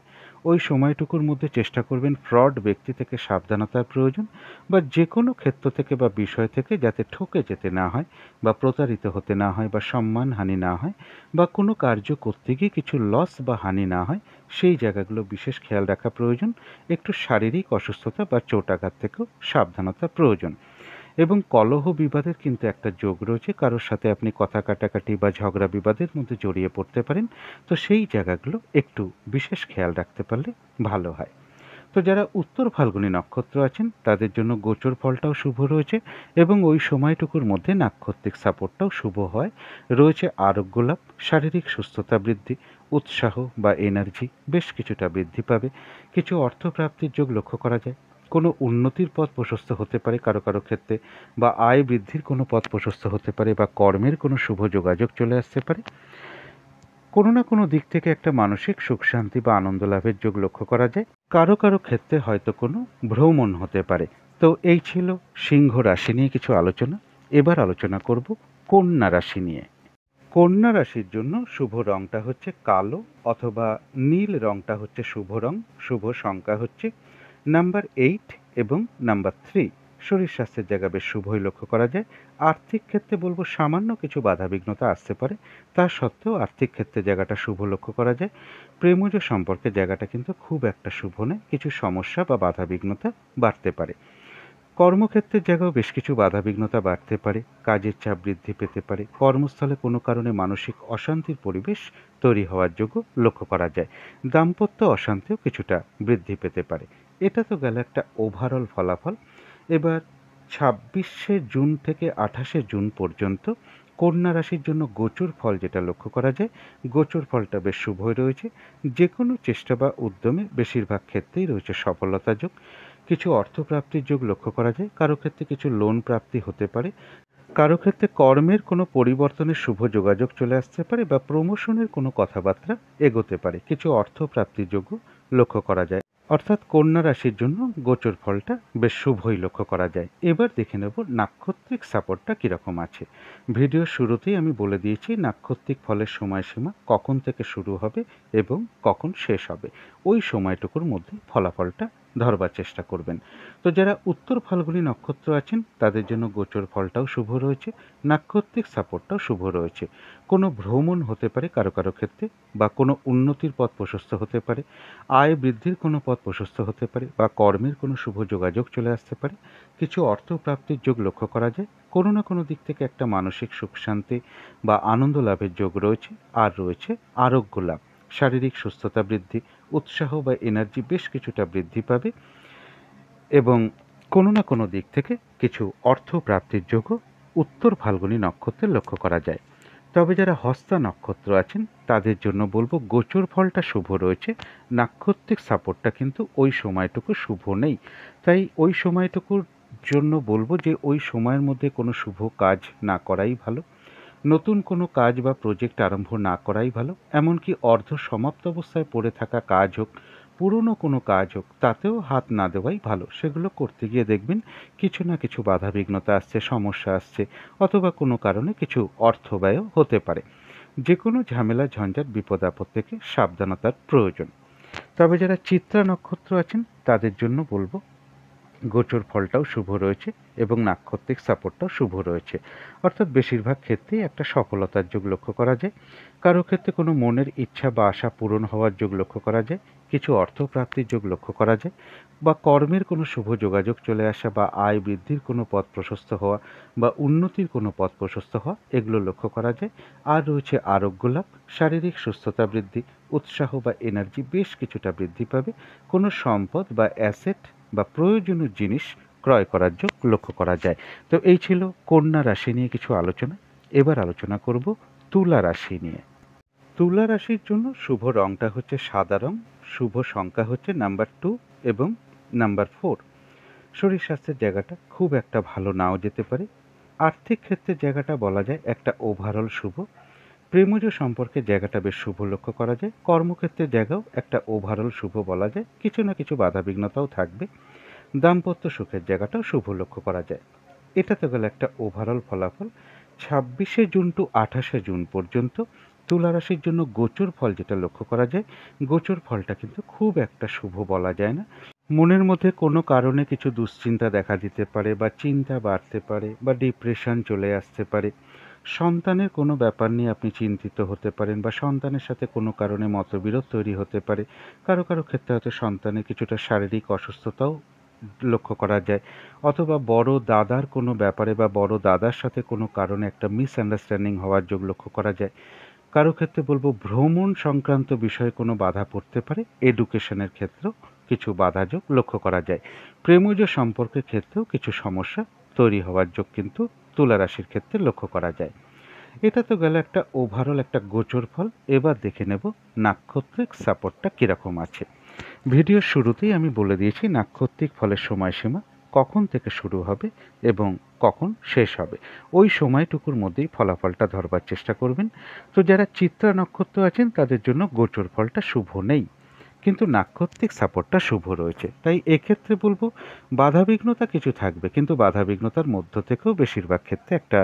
ওই সময়টুকুর মধ্যে চেষ্টা করবেন ফ্রড ব্যক্তি থেকে সাবধানতার প্রয়োজন বা যে কোনো ক্ষেত্র থেকে বা বিষয় থেকে যাতে ঠকে যেতে না হয় বা প্রতারিত হতে না হয় বা সম্মানহানি না হয় বা কোনো কার্য করতে গিয়ে কিছু লস বা হানি না হয়, সেই জায়গাগুলো বিশেষ খেয়াল রাখা প্রয়োজন। একটু শারীরিক অসুস্থতা বা চোটাঘাত থেকেও সাবধানতা প্রয়োজন। এবং কলহ বিবাদের কিন্তু একটা যোগ রয়েছে, কারোর সাথে আপনি কথা কাটাকাটি বা ঝগড়া বিবাদের মধ্যে জড়িয়ে পড়তে পারেন। তো সেই জায়গাগুলো একটু বিশেষ খেয়াল রাখতে পারলে ভালো হয়। তো যারা উত্তর ফাল্গুনী নক্ষত্র আছেন তাদের জন্য গোচর ফলটাও শুভ রয়েছে এবং ওই সময়টুকুর মধ্যে নাক্ষত্রিক সাপোর্টটাও শুভ হয়। রয়েছে আরোগ্য লাভ, শারীরিক সুস্থতা বৃদ্ধি, উৎসাহ বা এনার্জি বেশ কিছুটা বৃদ্ধি পাবে। কিছু অর্থপ্রাপ্তির যোগ লক্ষ্য করা যায়। কোনো উন্নতির পথ প্রশস্ত হতে পারে কারো কারো ক্ষেত্রে, বা আয় বৃদ্ধির কোনো পথ প্রশস্ত হতে পারে, বা কর্মের কোনো শুভ যোগাযোগ চলে আসতে পারে। কোনো না কোনো দিক থেকে একটা মানসিক সুখ শান্তি বা আনন্দ লাভের যোগ লক্ষ্য করা যায়। কারো কারো ক্ষেত্রে হয়তো কোনো ভ্রমণ হতে পারে। তো এই ছিল সিংহ রাশি নিয়ে কিছু আলোচনা। এবার আলোচনা করব কন্যা রাশি নিয়ে। কন্যা রাশির জন্য শুভ রংটা হচ্ছে কালো অথবা নীল রংটা হচ্ছে শুভ রং। শুভ সংখ্যা হচ্ছে নাম্বার 8 এবং নাম্বার 3। শরীর স্বাস্থ্যের জায়গা বেশ শুভই লক্ষ্য করা যায়। আর্থিক ক্ষেত্রে বলবো সামান্য কিছু বাধাবিঘ্নতা আসতে পারে, তা সত্ত্বেও আর্থিক ক্ষেত্রে জায়গাটা শুভ লক্ষ্য করা যায়। প্রেমজ সম্পর্কে জায়গাটা কিন্তু খুব একটা শুভ নয়, কিছু সমস্যা বা বাধাবিঘ্নতা বাড়তে পারে। কর্মক্ষেত্রের জায়গাও বেশ কিছু বাধাবিঘ্নতা বাড়তে পারে, কাজের চাপ বৃদ্ধি পেতে পারে, কর্মস্থলে কোনো কারণে মানসিক অশান্তির পরিবেশ তৈরি হওয়ার যোগ্য লক্ষ্য করা যায়। দাম্পত্য অশান্তিও কিছুটা বৃদ্ধি পেতে পারে। এটা তো গেল একটা ওভারঅল ফলাফল। এবার 26শে জুন থেকে 28শে জুন পর্যন্ত কন্যা রাশির জন্য গোচর ফল যেটা লক্ষ্য করা যায়, গোচর ফলটা বেশ শুভই রয়েছে। যে কোনো চেষ্টা বা উদ্যমে বেশিরভাগ ক্ষেত্রেই রয়েছে সফলতা যোগ। কিছু অর্থপ্রাপ্তির যোগ লক্ষ্য করা যায়, কারো ক্ষেত্রে কিছু লোন প্রাপ্তি হতে পারে, কারো ক্ষেত্রে কর্মের কোনো পরিবর্তনের শুভ যোগাযোগ চলে আসতে পারে, বা প্রমোশনের কোনো কথাবার্তা এগোতে পারে। কিছু অর্থপ্রাপ্তির যোগও লক্ষ্য করা যায়। অর্থাৎ কন্যা রাশির জন্য গোচর ফলটা বেশ শুভই লক্ষ্য করা যায়। এবার দেখে নেব নাক্ষত্রিক সাপোর্টটা কীরকম আছে। ভিডিওর শুরুতেই আমি বলে দিয়েছি নাক্ষত্রিক ফলের সময়সীমা কখন থেকে শুরু হবে এবং কখন শেষ হবে। ওই সময়টুকুর মধ্যে ফলাফলটা ধরবার চেষ্টা করবেন। তো যারা উত্তর ফাল্গুনী নক্ষত্র আছেন তাদের জন্য গোচর ফলটাও শুভ রয়েছে, নাক্ষত্রিক সাপোর্টটাও শুভ রয়েছে। কোনো ভ্রমণ হতে পারে কারো কারো ক্ষেত্রে, বা কোনো উন্নতির পথ প্রশস্ত হতে পারে, আয় বৃদ্ধির কোনো পথ প্রশস্ত হতে পারে, বা কর্মের কোনো শুভ যোগাযোগ চলে আসতে পারে। কিছু অর্থ প্রাপ্তির যোগ লক্ষ্য করা যায়। কোনো না কোনো দিক থেকে একটা মানসিক সুখ শান্তি বা আনন্দ লাভের যোগ রয়েছে। আর রয়েছে আরোগ্য লাভ, শারীরিক সুস্থতা বৃদ্ধি, উৎসাহ বা এনার্জি বেশ কিছুটা বৃদ্ধি পাবে, এবং কোনো না কোনো দিক থেকে কিছু অর্থ প্রাপ্তির যোগও উত্তর ফাল্গুনী নক্ষত্রে লক্ষ্য করা যায়। তবে যারা হস্তা নক্ষত্র আছেন তাদের জন্য বলবো গোচর ফলটা শুভ রয়েছে, নাক্ষত্রিক সাপোর্টটা কিন্তু ওই সময়টুকু শুভ নেই। তাই ওই সময়টুকুর জন্য বলবো যে ওই সময়ের মধ্যে কোনো শুভ কাজ না করাই ভালো, নতুন কোনো কাজ বা প্রজেক্ট আরম্ভ না করাই ভালো। এমনকি অর্ধ সমাপ্ত অবস্থায় পড়ে থাকা কাজ হোক, পুরনো কোনো কাজ হোক, তাতেও হাত না দেওয়াই ভালো। সেগুলো করতে গিয়ে দেখবেন কিছু না কিছু বাধাবিঘ্নতা আসছে, সমস্যা আসছে, অথবা কোনো কারণে কিছু অর্থ ব্যয়ও হতে পারে। যে কোনো ঝামেলা ঝঞ্ঝাট বিপদ আপদ থেকে সাবধানতার প্রয়োজন। তবে যারা চিত্রা নক্ষত্র আছেন তাদের জন্য বলবো গোচর ফলটাও শুভ রয়েছে এবং নাক্ষত্রিক সাপোর্টটাও শুভ রয়েছে। অর্থাৎ বেশিরভাগ ক্ষেত্রেই একটা সফলতার যোগ লক্ষ্য করা যায়। কারো ক্ষেত্রে কোনো মনের ইচ্ছা বা আশা পূরণ হওয়ার যোগ লক্ষ্য করা যায়, কিছু অর্থপ্রাপ্তির যোগ লক্ষ্য করা যায়, বা কর্মের কোনো শুভ যোগাযোগ চলে আসা, বা আয় বৃদ্ধির কোনো পথ প্রশস্ত হওয়া, বা উন্নতির কোনো পথ প্রশস্ত হওয়া, এগুলো লক্ষ্য করা যায়। আর রয়েছে আরোগ্য লাভ, শারীরিক সুস্থতা বৃদ্ধি, উৎসাহ বা এনার্জি বেশ কিছুটা বৃদ্ধি পাবে। কোনো সম্পদ বা অ্যাসেট বা প্রয়োজনীয় জিনিস ক্রয় করার যোগ লক্ষ্য করা যায়। তো এই ছিল কন্যা রাশি নিয়ে কিছু আলোচনা। এবার আলোচনা করব তুলা রাশি নিয়ে। তুলা রাশির জন্য শুভ রংটা হচ্ছে সাদা রং, শুভ সংখ্যা হচ্ছে নাম্বার 2 এবং নাম্বার 4। শরীর স্বাস্থ্যের জায়গাটা খুব একটা ভালো নাও যেতে পারে। আর্থিক ক্ষেত্রে জায়গাটা বলা যায় একটা ওভারঅল শুভ। প্রেমজ সম্পর্কে জায়গাটা বেশ শুভ লক্ষ্য করা যায়। কর্মক্ষেত্রের জায়গাও একটা ওভারঅল শুভ বলা যায়, কিছু না কিছু বাধাবিঘ্নতাও থাকবে। দাম্পত্য সুখের জায়গাটাও শুভ লক্ষ্য করা যায়। এটা তো গেল একটা ওভারঅল ফলাফল। 26শে জুন টু 28শে জুন পর্যন্ত তুলা রাশির জন্য গোচর ফল যেটা লক্ষ্য করা যায়, গোচর ফলটা কিন্তু খুব একটা শুভ বলা যায় না। মনের মধ্যে কোনো কারণে কিছু দুশ্চিন্তা দেখা দিতে পারে, বা চিন্তা বাড়তে পারে, বা ডিপ্রেশন চলে আসতে পারে। সন্তানের কোনো ব্যাপার নিয়ে আপনি চিন্তিত হতে পারেন, বা সন্তানের সাথে কোনো কারণে মতবিরোধ তৈরি হতে পারে। কারো কারো ক্ষেত্রে হয়তো সন্তানের কিছুটা শারীরিক অসুস্থতাও লক্ষ্য করা যায়, অথবা বড় দাদার কোনো ব্যাপারে বা বড় দাদার সাথে কোনো কারণে একটা মিসআন্ডারস্ট্যান্ডিং হওয়ার যোগ লক্ষ্য করা যায়। কারো ক্ষেত্রে বলবো ভ্রমণ সংক্রান্ত বিষয়ে কোনো বাধা পড়তে পারে, এডুকেশনের ক্ষেত্রেও কিছু বাধা যোগ লক্ষ্য করা যায়। প্রেমজ সম্পর্কের ক্ষেত্রেও কিছু সমস্যা তৈরি হওয়ার যোগ কিন্তু তুলা রাশির ক্ষেত্রে লক্ষ্য করা যায়। এটা তো গেল একটা ওভারঅল একটা গোচর ফল। এবার দেখে নেব নাক্ষত্রিক সাপোর্টটা কীরকম আছে। ভিডিওর শুরুতেই আমি বলে দিয়েছি নাক্ষত্রিক ফলের সময়সীমা কখন থেকে শুরু হবে এবং কখন শেষ হবে, ওই সময়টুকুর মধ্যেই ফলাফলটা ধরবার চেষ্টা করবেন। তো যারা চিত্রা নক্ষত্র আছেন তাদের জন্য গোচর ফলটা শুভ নেই, কিন্তু নাক্ষত্রিক সাপোর্টটা শুভ রয়েছে। তাই এক্ষেত্রে বলবো বাধাবিঘ্নতা কিছু থাকবে, কিন্তু বাধাবিঘ্নতার মধ্য থেকেও বেশিরভাগ ক্ষেত্রে একটা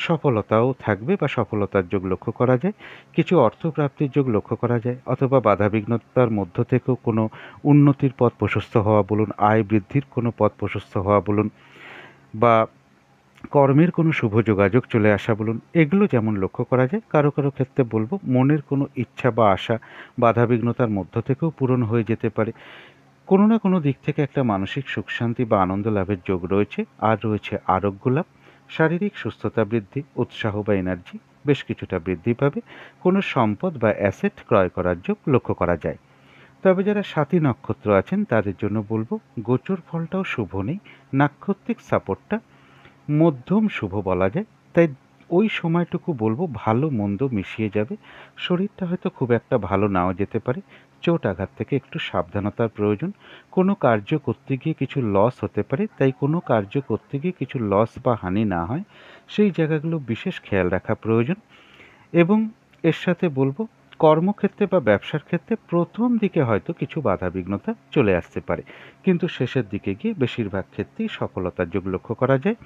সফলতাও থাকবে বা সফলতার যোগ লক্ষ্য করা যায়, কিছু অর্থপ্রাপ্তির যোগ লক্ষ্য করা যায়, অথবা বাধাবিঘ্নতার মধ্য থেকেও কোনো উন্নতির পথ প্রশস্ত হওয়া বলুন, আয় বৃদ্ধির কোনো পথ প্রশস্ত হওয়া বলুন, বা কর্মের কোনো শুভ যোগাযোগ চলে আসা বলুন, এগুলো যেমন লক্ষ্য করা যায়। কারো কারো ক্ষেত্রে বলবো মনের কোনো ইচ্ছা বা আশা বাধাবিঘ্নতার মধ্য থেকেও পূরণ হয়ে যেতে পারে। কোনো না কোনো দিক থেকে একটা মানসিক সুখ শান্তি বা আনন্দ লাভের যোগ রয়েছে। আর রয়েছে আরোগ্য লাভ, শারীরিক সুস্থতা বৃদ্ধি, উৎসাহ বা এনার্জি বেশ কিছুটা বৃদ্ধি পাবে। কোনো সম্পদ বা অ্যাসেট ক্রয় করার যোগ লক্ষ্য করা যায়। তবে যারা সাথী নক্ষত্র আছেন তাদের জন্য বলবো গোচর ফলটাও শুভ নেই, নাক্ষত্রিক সাপোর্টটা মধ্যম শুভ বলা যায়। তাই ওই সময়টুকু বলবো ভালো মন্দ মিশিয়ে যাবে। শরীরটা হয়তো খুব একটা ভালো নাও যেতে পারে, চোট আঘাত থেকে একটু সাবধানতার প্রয়োজন। কোনো কার্য করতে গিয়ে কিছু লস হতে পারে, তাই কোনো কার্য করতে গিয়ে কিছু লস বা হানি না হয় সেই জায়গাগুলো বিশেষ খেয়াল রাখা প্রয়োজন। এবং এর সাথে বলবো কর্মক্ষেত্রে বা ব্যবসার ক্ষেত্রে প্রথম দিকে হয়তো কিছু বাধাবিঘ্নতা চলে আসতে পারে, কিন্তু শেষের দিকে গিয়ে বেশিরভাগ ক্ষেত্রেই সফলতার যোগ লক্ষ্য করা যায়।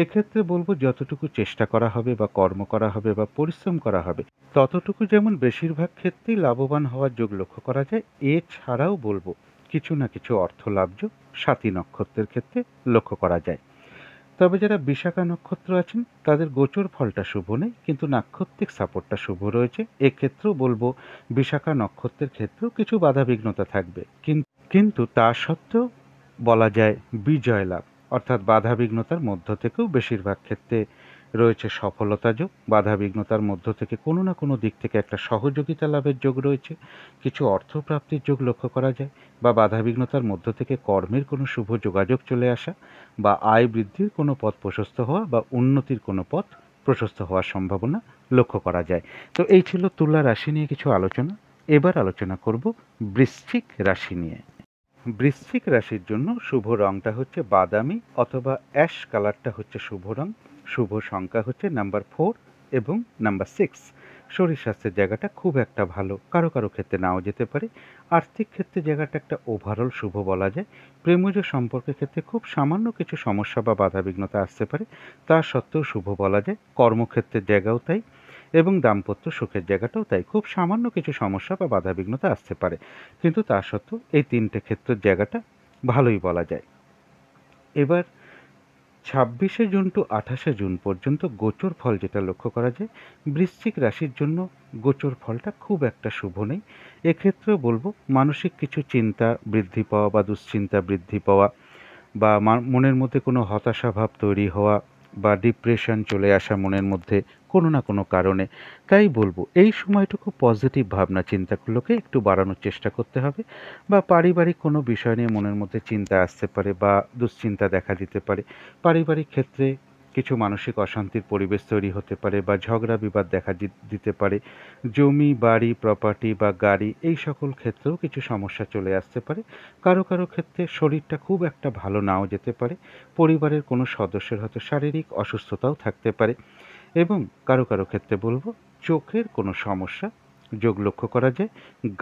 এক্ষেত্রে বলবো যতটুকু চেষ্টা করা হবে বা কর্ম করা হবে বা পরিশ্রম করা হবে ততটুকু যেমন বেশিরভাগ ক্ষেত্রেই লাভবান হওয়ার যোগ লক্ষ্য করা যায়। এছাড়াও বলবো কিছু না কিছু অর্থ লাভ যোগ সাথী নক্ষত্রের ক্ষেত্রে লক্ষ্য করা যায়। তবে যারা বিশাখা নক্ষত্র আছেন তাদের গোচর ফলটা শুভ নেই, কিন্তু নাক্ষত্রিক সাপোর্টটা শুভ রয়েছে। এক্ষেত্রেও বলবো বিশাখা নক্ষত্রের ক্ষেত্রেও কিছু বাধাবিঘ্নতা থাকবে, কিন্তু তা সত্ত্বেও বলা যায় বিজয় লাভ, অর্থাৎ বাধাবিঘ্নতার মধ্য থেকেও বেশিরভাগ ক্ষেত্রে রয়েছে সফলতা যোগ। বাধাবিঘ্নতার মধ্য থেকে কোনো না কোনো দিক থেকে একটা সহযোগিতা লাভের যোগ রয়েছে, কিছু অর্থপ্রাপ্তির যোগ লক্ষ্য করা যায়, বা বাধাবিঘ্নতার মধ্য থেকে কর্মের কোনো শুভ যোগাযোগ চলে আসা, বা আয় বৃদ্ধির কোনো পথ প্রশস্ত হওয়া বা উন্নতির কোনো পথ প্রশস্ত হওয়ার সম্ভাবনা লক্ষ্য করা যায়। তো এই ছিল তুলা রাশি নিয়ে কিছু আলোচনা। এবার আলোচনা করব বৃশ্চিক রাশি নিয়ে। বৃশ্চিক রাশির জন্য শুভ রংটা হচ্ছে বাদামি অথবা অ্যাশ কালারটা হচ্ছে শুভ রং। শুভ সংখ্যা হচ্ছে নাম্বার 4 এবং নাম্বার 6। শরীর স্বাস্থ্যের জায়গাটা খুব একটা ভালো, কারো কারো ক্ষেত্রে নাও যেতে পারে। আর্থিক ক্ষেত্রে জায়গাটা একটা ওভারঅল শুভ বলা যায়। প্রেমজ সম্পর্কের ক্ষেত্রে খুব সামান্য কিছু সমস্যা বা বাধাবিঘ্নতা আসতে পারে, তা সত্ত্বেও শুভ বলা যায়। কর্মক্ষেত্রের জায়গাও তাই, এবং দাম্পত্য সুখের জায়গাটাও তাই। খুব সামান্য কিছু সমস্যা বা বাধাবিঘ্নতা আসতে পারে, কিন্তু তা সত্ত্বেও এই তিনটে ক্ষেত্রের জায়গাটা ভালোই বলা যায়। এবার 26শে জুন টু 28শে জুন পর্যন্ত গোচর ফল যেটা লক্ষ্য করা যায়, বৃশ্চিক রাশির জন্য গোচর ফলটা খুব একটা শুভ নেই। এক্ষেত্রেও বলবো মানসিক কিছু চিন্তা বৃদ্ধি পাওয়া বা দুশ্চিন্তা বৃদ্ধি পাওয়া, বা মনের মধ্যে কোনো হতাশা ভাব তৈরি হওয়া, বা ডিপ্রেশন চলে আসা মনের মধ্যে কোনো না কোনো কারণে। তাই বলবো এই সময়টুকু পজিটিভ ভাবনা চিন্তাগুলোকে একটু বাড়ানোর চেষ্টা করতে হবে। বা পারিবারিক কোনো বিষয় নিয়ে মনের মধ্যে চিন্তা আসতে পারে বা দুশ্চিন্তা দেখা দিতে পারে। পারিবারিক ক্ষেত্রে কিছু মানসিক অশান্তির পরিবেশ তৈরি হতে পারে বা ঝগড়া বিবাদ দেখা দিতে পারে। জমি বাড়ি প্রপার্টি বা গাড়ি এই সকল ক্ষেত্রেও কিছু সমস্যা চলে আসতে পারে। কারো কারো ক্ষেত্রে শরীরটা খুব একটা ভালো নাও যেতে পারে। পরিবারের কোনো সদস্যের হয়তো শারীরিক অসুস্থতাও থাকতে পারে। এবং কারো কারো ক্ষেত্রে বলবো চোখের কোনো সমস্যা যোগ লক্ষ্য করা যায়।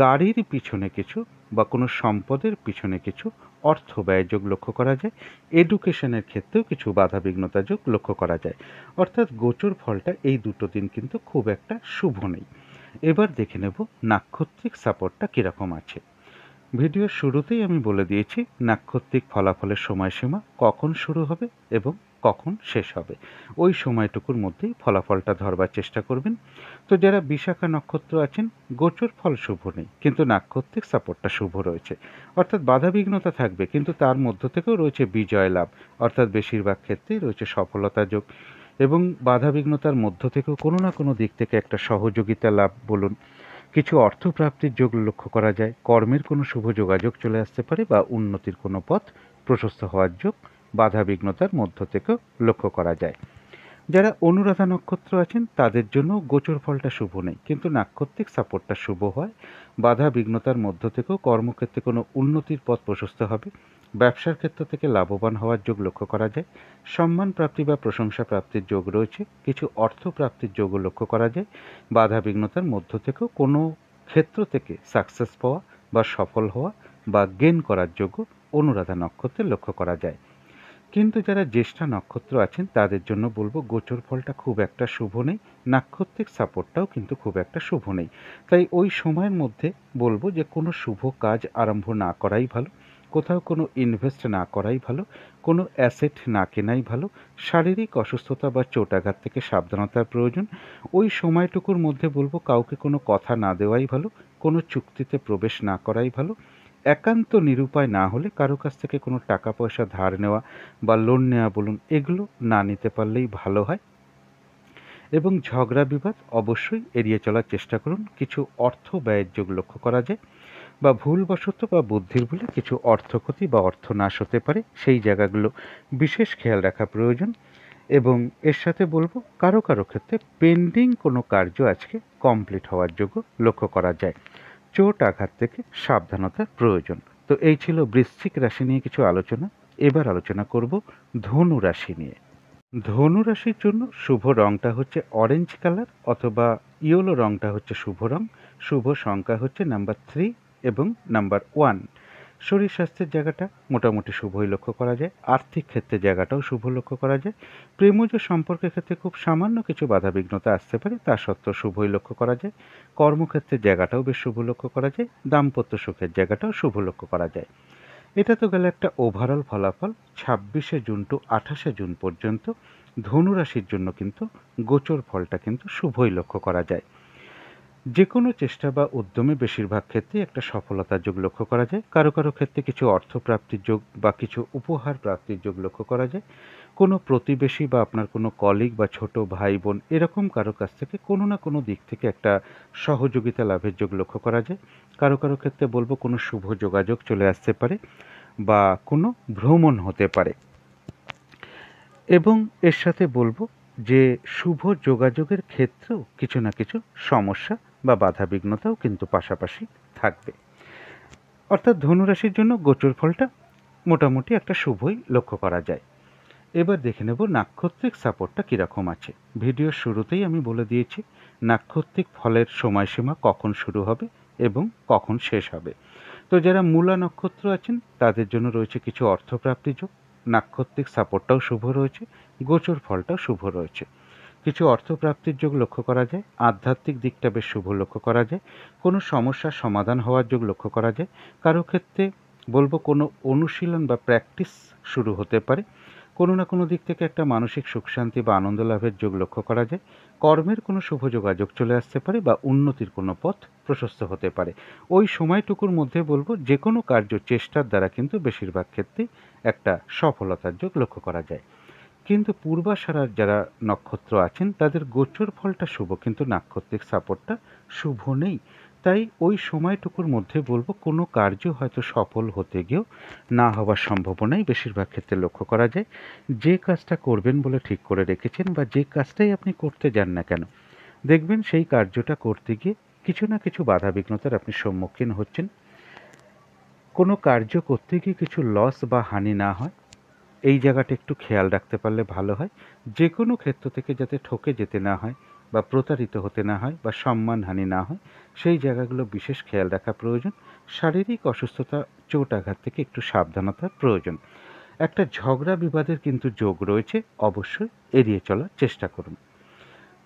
গাড়ির পিছনে কিছু বা কোনো সম্পদের পিছনে কিছু অর্থ ব্যয় যোগ লক্ষ্য করা যায়। এডুকেশনের ক্ষেত্রেও কিছু বাধাবিঘ্নতা যোগ লক্ষ্য করা যায়। অর্থাৎ গোচর ফলটা এই দুটো দিন কিন্তু খুব একটা শুভ নেই। এবার দেখে নেব নাক্ষত্রিক সাপোর্টটা কীরকম আছে। ভিডিওর শুরুতেই আমি বলে দিয়েছি নাক্ষত্রিক ফলাফলের সময়সীমা কখন শুরু হবে এবং কখন শেষ হবে, ওই সময়টুকুর মধ্যেই ফলাফলটা ধরবার চেষ্টা করবেন। তো যারা বিশাখা নক্ষত্র আছেন গোচর ফল শুভ নেই, কিন্তু নাক্ষত্রিক সাপোর্টটা শুভ রয়েছে। অর্থাৎ বাধাবিঘ্নতা থাকবে, কিন্তু তার মধ্য থেকেও রয়েছে বিজয় লাভ, অর্থাৎ বেশিরভাগ ক্ষেত্রেই রয়েছে সফলতা যোগ। এবং বাধাবিঘ্নতার মধ্য থেকেও কোনো না কোনো দিক থেকে একটা সহযোগিতা লাভ বলুন, কিছু অর্থপ্রাপ্তির যোগ লক্ষ্য করা যায়। কর্মের কোনো শুভ যোগাযোগ চলে আসতে পারে বা উন্নতির কোনো পথ প্রশস্ত হওয়ার যোগ বাধাবিঘ্নতার মধ্য থেকেও লক্ষ্য করা যায়। যারা অনুরাধা নক্ষত্র আছেন তাদের জন্য গোচর ফলটা শুভ নেই, কিন্তু নাক্ষত্রিক সাপোর্টটা শুভ হয়। বাধা বিঘ্নতার মধ্য থেকেও কর্মক্ষেত্রে কোনো উন্নতির পথ প্রশস্ত হবে। ব্যবসার ক্ষেত্র থেকে লাভবান হওয়ার যোগ লক্ষ্য করা যায়। সম্মান প্রাপ্তি বা প্রশংসা প্রাপ্তির যোগ রয়েছে। কিছু অর্থ প্রাপ্তির যোগও লক্ষ্য করা যায়। বাধা বিঘ্নতার মধ্য থেকেও কোনো ক্ষেত্র থেকে সাকসেস পাওয়া বা সফল হওয়া বা গেন করার যোগও অনুরাধা নক্ষত্রে লক্ষ্য করা যায়। কিন্তু যারা জ্যেষ্ঠা নক্ষত্র আছেন তাদের জন্য বলবো গোচর ফলটা খুব একটা শুভ নেই, নাক্ষত্রিক সাপোর্টটাও কিন্তু খুব একটা শুভ নেই। তাই ওই সময়ের মধ্যে বলবো যে কোনো শুভ কাজ আরম্ভ না করাই ভালো, কোথাও কোনো ইনভেস্ট না করাই ভালো, কোনো অ্যাসেট না কেনাই ভালো। শারীরিক অসুস্থতা বা চোটাঘাত থেকে সাবধানতার প্রয়োজন। ওই সময়টুকুর মধ্যে বলবো কাউকে কোনো কথা না দেওয়াই ভালো, কোনো চুক্তিতে প্রবেশ না করাই ভালো। একান্ত নিরুপায় না হলে কারো কাছ থেকে কোনো টাকা পয়সা ধার নেওয়া বা লোন নেওয়া বলুন, এগুলো না নিতে পারলেই ভালো হয়। এবং ঝগড়া বিবাদ অবশ্যই এড়িয়ে চলার চেষ্টা করুন। কিছু অর্থ ব্যয়ের যোগ লক্ষ্য করা যায়, বা ভুলবশত বা বুদ্ধির ভুলে কিছু অর্থক্ষতি বা অর্থনাশ হতে পারে, সেই জায়গাগুলো বিশেষ খেয়াল রাখা প্রয়োজন। এবং এর সাথে বলবো কারো কারো ক্ষেত্রে পেন্ডিং কোনো কার্য আজকে কমপ্লিট হওয়ার যোগ্য লক্ষ্য করা যায়। চোট আঘাত থেকে সাবধানতার প্রয়োজন। তো এই ছিল বৃশ্চিক রাশি নিয়ে কিছু আলোচনা। এবার আলোচনা করব ধনু রাশি নিয়ে। ধনু রাশির জন্য শুভ রংটা হচ্ছে অরেঞ্জ কালার অথবা ইয়েলো রংটা হচ্ছে শুভ রং। শুভ সংখ্যা হচ্ছে নাম্বার 3 এবং নাম্বার 1। শরীর স্বাস্থ্যের জায়গাটা মোটামুটি শুভই লক্ষ্য করা যায়। আর্থিক ক্ষেত্রে জায়গাটাও শুভ লক্ষ্য করা যায়। প্রেমজ সম্পর্কের ক্ষেত্রে খুব সামান্য কিছু বাধাবিঘ্নতা আসতে পারে, তা সত্ত্বেও শুভই লক্ষ্য করা যায়। কর্মক্ষেত্রের জায়গাটাও বেশ শুভ লক্ষ্য করা যায়। দাম্পত্য সুখের জায়গাটাও শুভ লক্ষ্য করা যায়। এটা তো গেল একটা ওভারঅল ফলাফল। 26শে জুন টু 28শে জুন পর্যন্ত ধনু রাশির জন্য কিন্তু গোচর ফলটা কিন্তু শুভই লক্ষ্য করা যায়। যে কোনো চেষ্টা বা উদ্যমে বেশিরভাগ ক্ষেত্রেই একটা সফলতার যোগ লক্ষ্য করা যায়। কারো কারো ক্ষেত্রে কিছু অর্থ প্রাপ্তির যোগ বা কিছু উপহার প্রাপ্তির যোগ লক্ষ্য করা যায়। কোনো প্রতিবেশী বা আপনার কোনো কলিগ বা ছোট ভাই বোন এরকম কারো কাছ থেকে কোনো না কোনো দিক থেকে একটা সহযোগিতা লাভের যোগ লক্ষ্য করা যায়। কারো কারো ক্ষেত্রে বলবো কোনো শুভ যোগাযোগ চলে আসতে পারে বা কোনো ভ্রমণ হতে পারে। এবং এর সাথে বলবো যে শুভ যোগাযোগের ক্ষেত্রেও কিছু না কিছু সমস্যা বা বাধাবিঘ্নতাও কিন্তু পাশাপাশি থাকবে। অর্থাৎ ধনুরাশির জন্য গোচর ফলটা মোটামুটি একটা শুভই লক্ষ্য করা যায়। এবার দেখে নেব নাক্ষত্রিক সাপোর্টটা কীরকম আছে। ভিডিওর শুরুতেই আমি বলে দিয়েছি নাক্ষত্রিক ফলের সময়সীমা কখন শুরু হবে এবং কখন শেষ হবে। তো যারা মূলা নক্ষত্র আছেন তাদের জন্য রয়েছে কিছু অর্থপ্রাপ্তি যোগ। নাক্ষত্রিক সাপোর্টটাও শুভ রয়েছে, গোচর ফলটাও শুভ রয়েছে। কিছু অর্থপ্রাপ্তির যোগ লক্ষ্য করা যায়। আধ্যাত্মিক দিকটা বেশ শুভ লক্ষ্য করা যায়। কোনো সমস্যার সমাধান হওয়ার যোগ লক্ষ্য করা যায়। কারো ক্ষেত্রে বলবো কোনো অনুশীলন বা প্র্যাকটিস শুরু হতে পারে। কোনো না কোনো দিক থেকে একটা মানসিক সুখ শান্তি বা আনন্দ লাভের যোগ লক্ষ্য করা যায়। কর্মের কোনো শুভ যোগাযোগ চলে আসতে পারে বা উন্নতির কোনো পথ প্রশস্ত হতে পারে। ওই সময়টুকুর মধ্যে বলবো যে কোনো কার্য চেষ্টার দ্বারা কিন্তু বেশিরভাগ ক্ষেত্রেই একটা সফলতার যোগ লক্ষ্য করা যায়। কিন্তু পূর্বাষাঢ়ার যারা নক্ষত্র আছেন তাদের গোচর ফলটা শুভ, কিন্তু নাক্ষত্রিক সাপোর্টটা শুভ নেই। তাই ওই সময়টুকুর মধ্যে বলবো কোনো কার্য হয়তো সফল হতে গিয়েও না হওয়ার সম্ভাবনাই বেশিরভাগ ক্ষেত্রে লক্ষ্য করা যায়। যে কাজটা করবেন বলে ঠিক করে রেখেছেন বা যে কাজটাই আপনি করতে যান না কেন, দেখবেন সেই কার্যটা করতে গিয়ে কিছু না কিছু বাধাবিঘ্নতার আপনি সম্মুখীন হচ্ছেন। কোনো কার্য করতে গিয়ে কিছু লস বা হানি না হয়, এই জায়গাটা একটু খেয়াল রাখতে পারলে ভালো হয়। যে কোনো ক্ষেত্র থেকে যাতে ঠকে যেতে না হয় বা প্রতারিত হতে না হয় বা সম্মানহানি না হয়, সেই জায়গাগুলো বিশেষ খেয়াল রাখা প্রয়োজন। শারীরিক অসুস্থতা চোট আঘাত থেকে একটু সাবধানতার প্রয়োজন। একটা ঝগড়া বিবাদের কিন্তু যোগ রয়েছে, অবশ্যই এড়িয়ে চলার চেষ্টা করুন।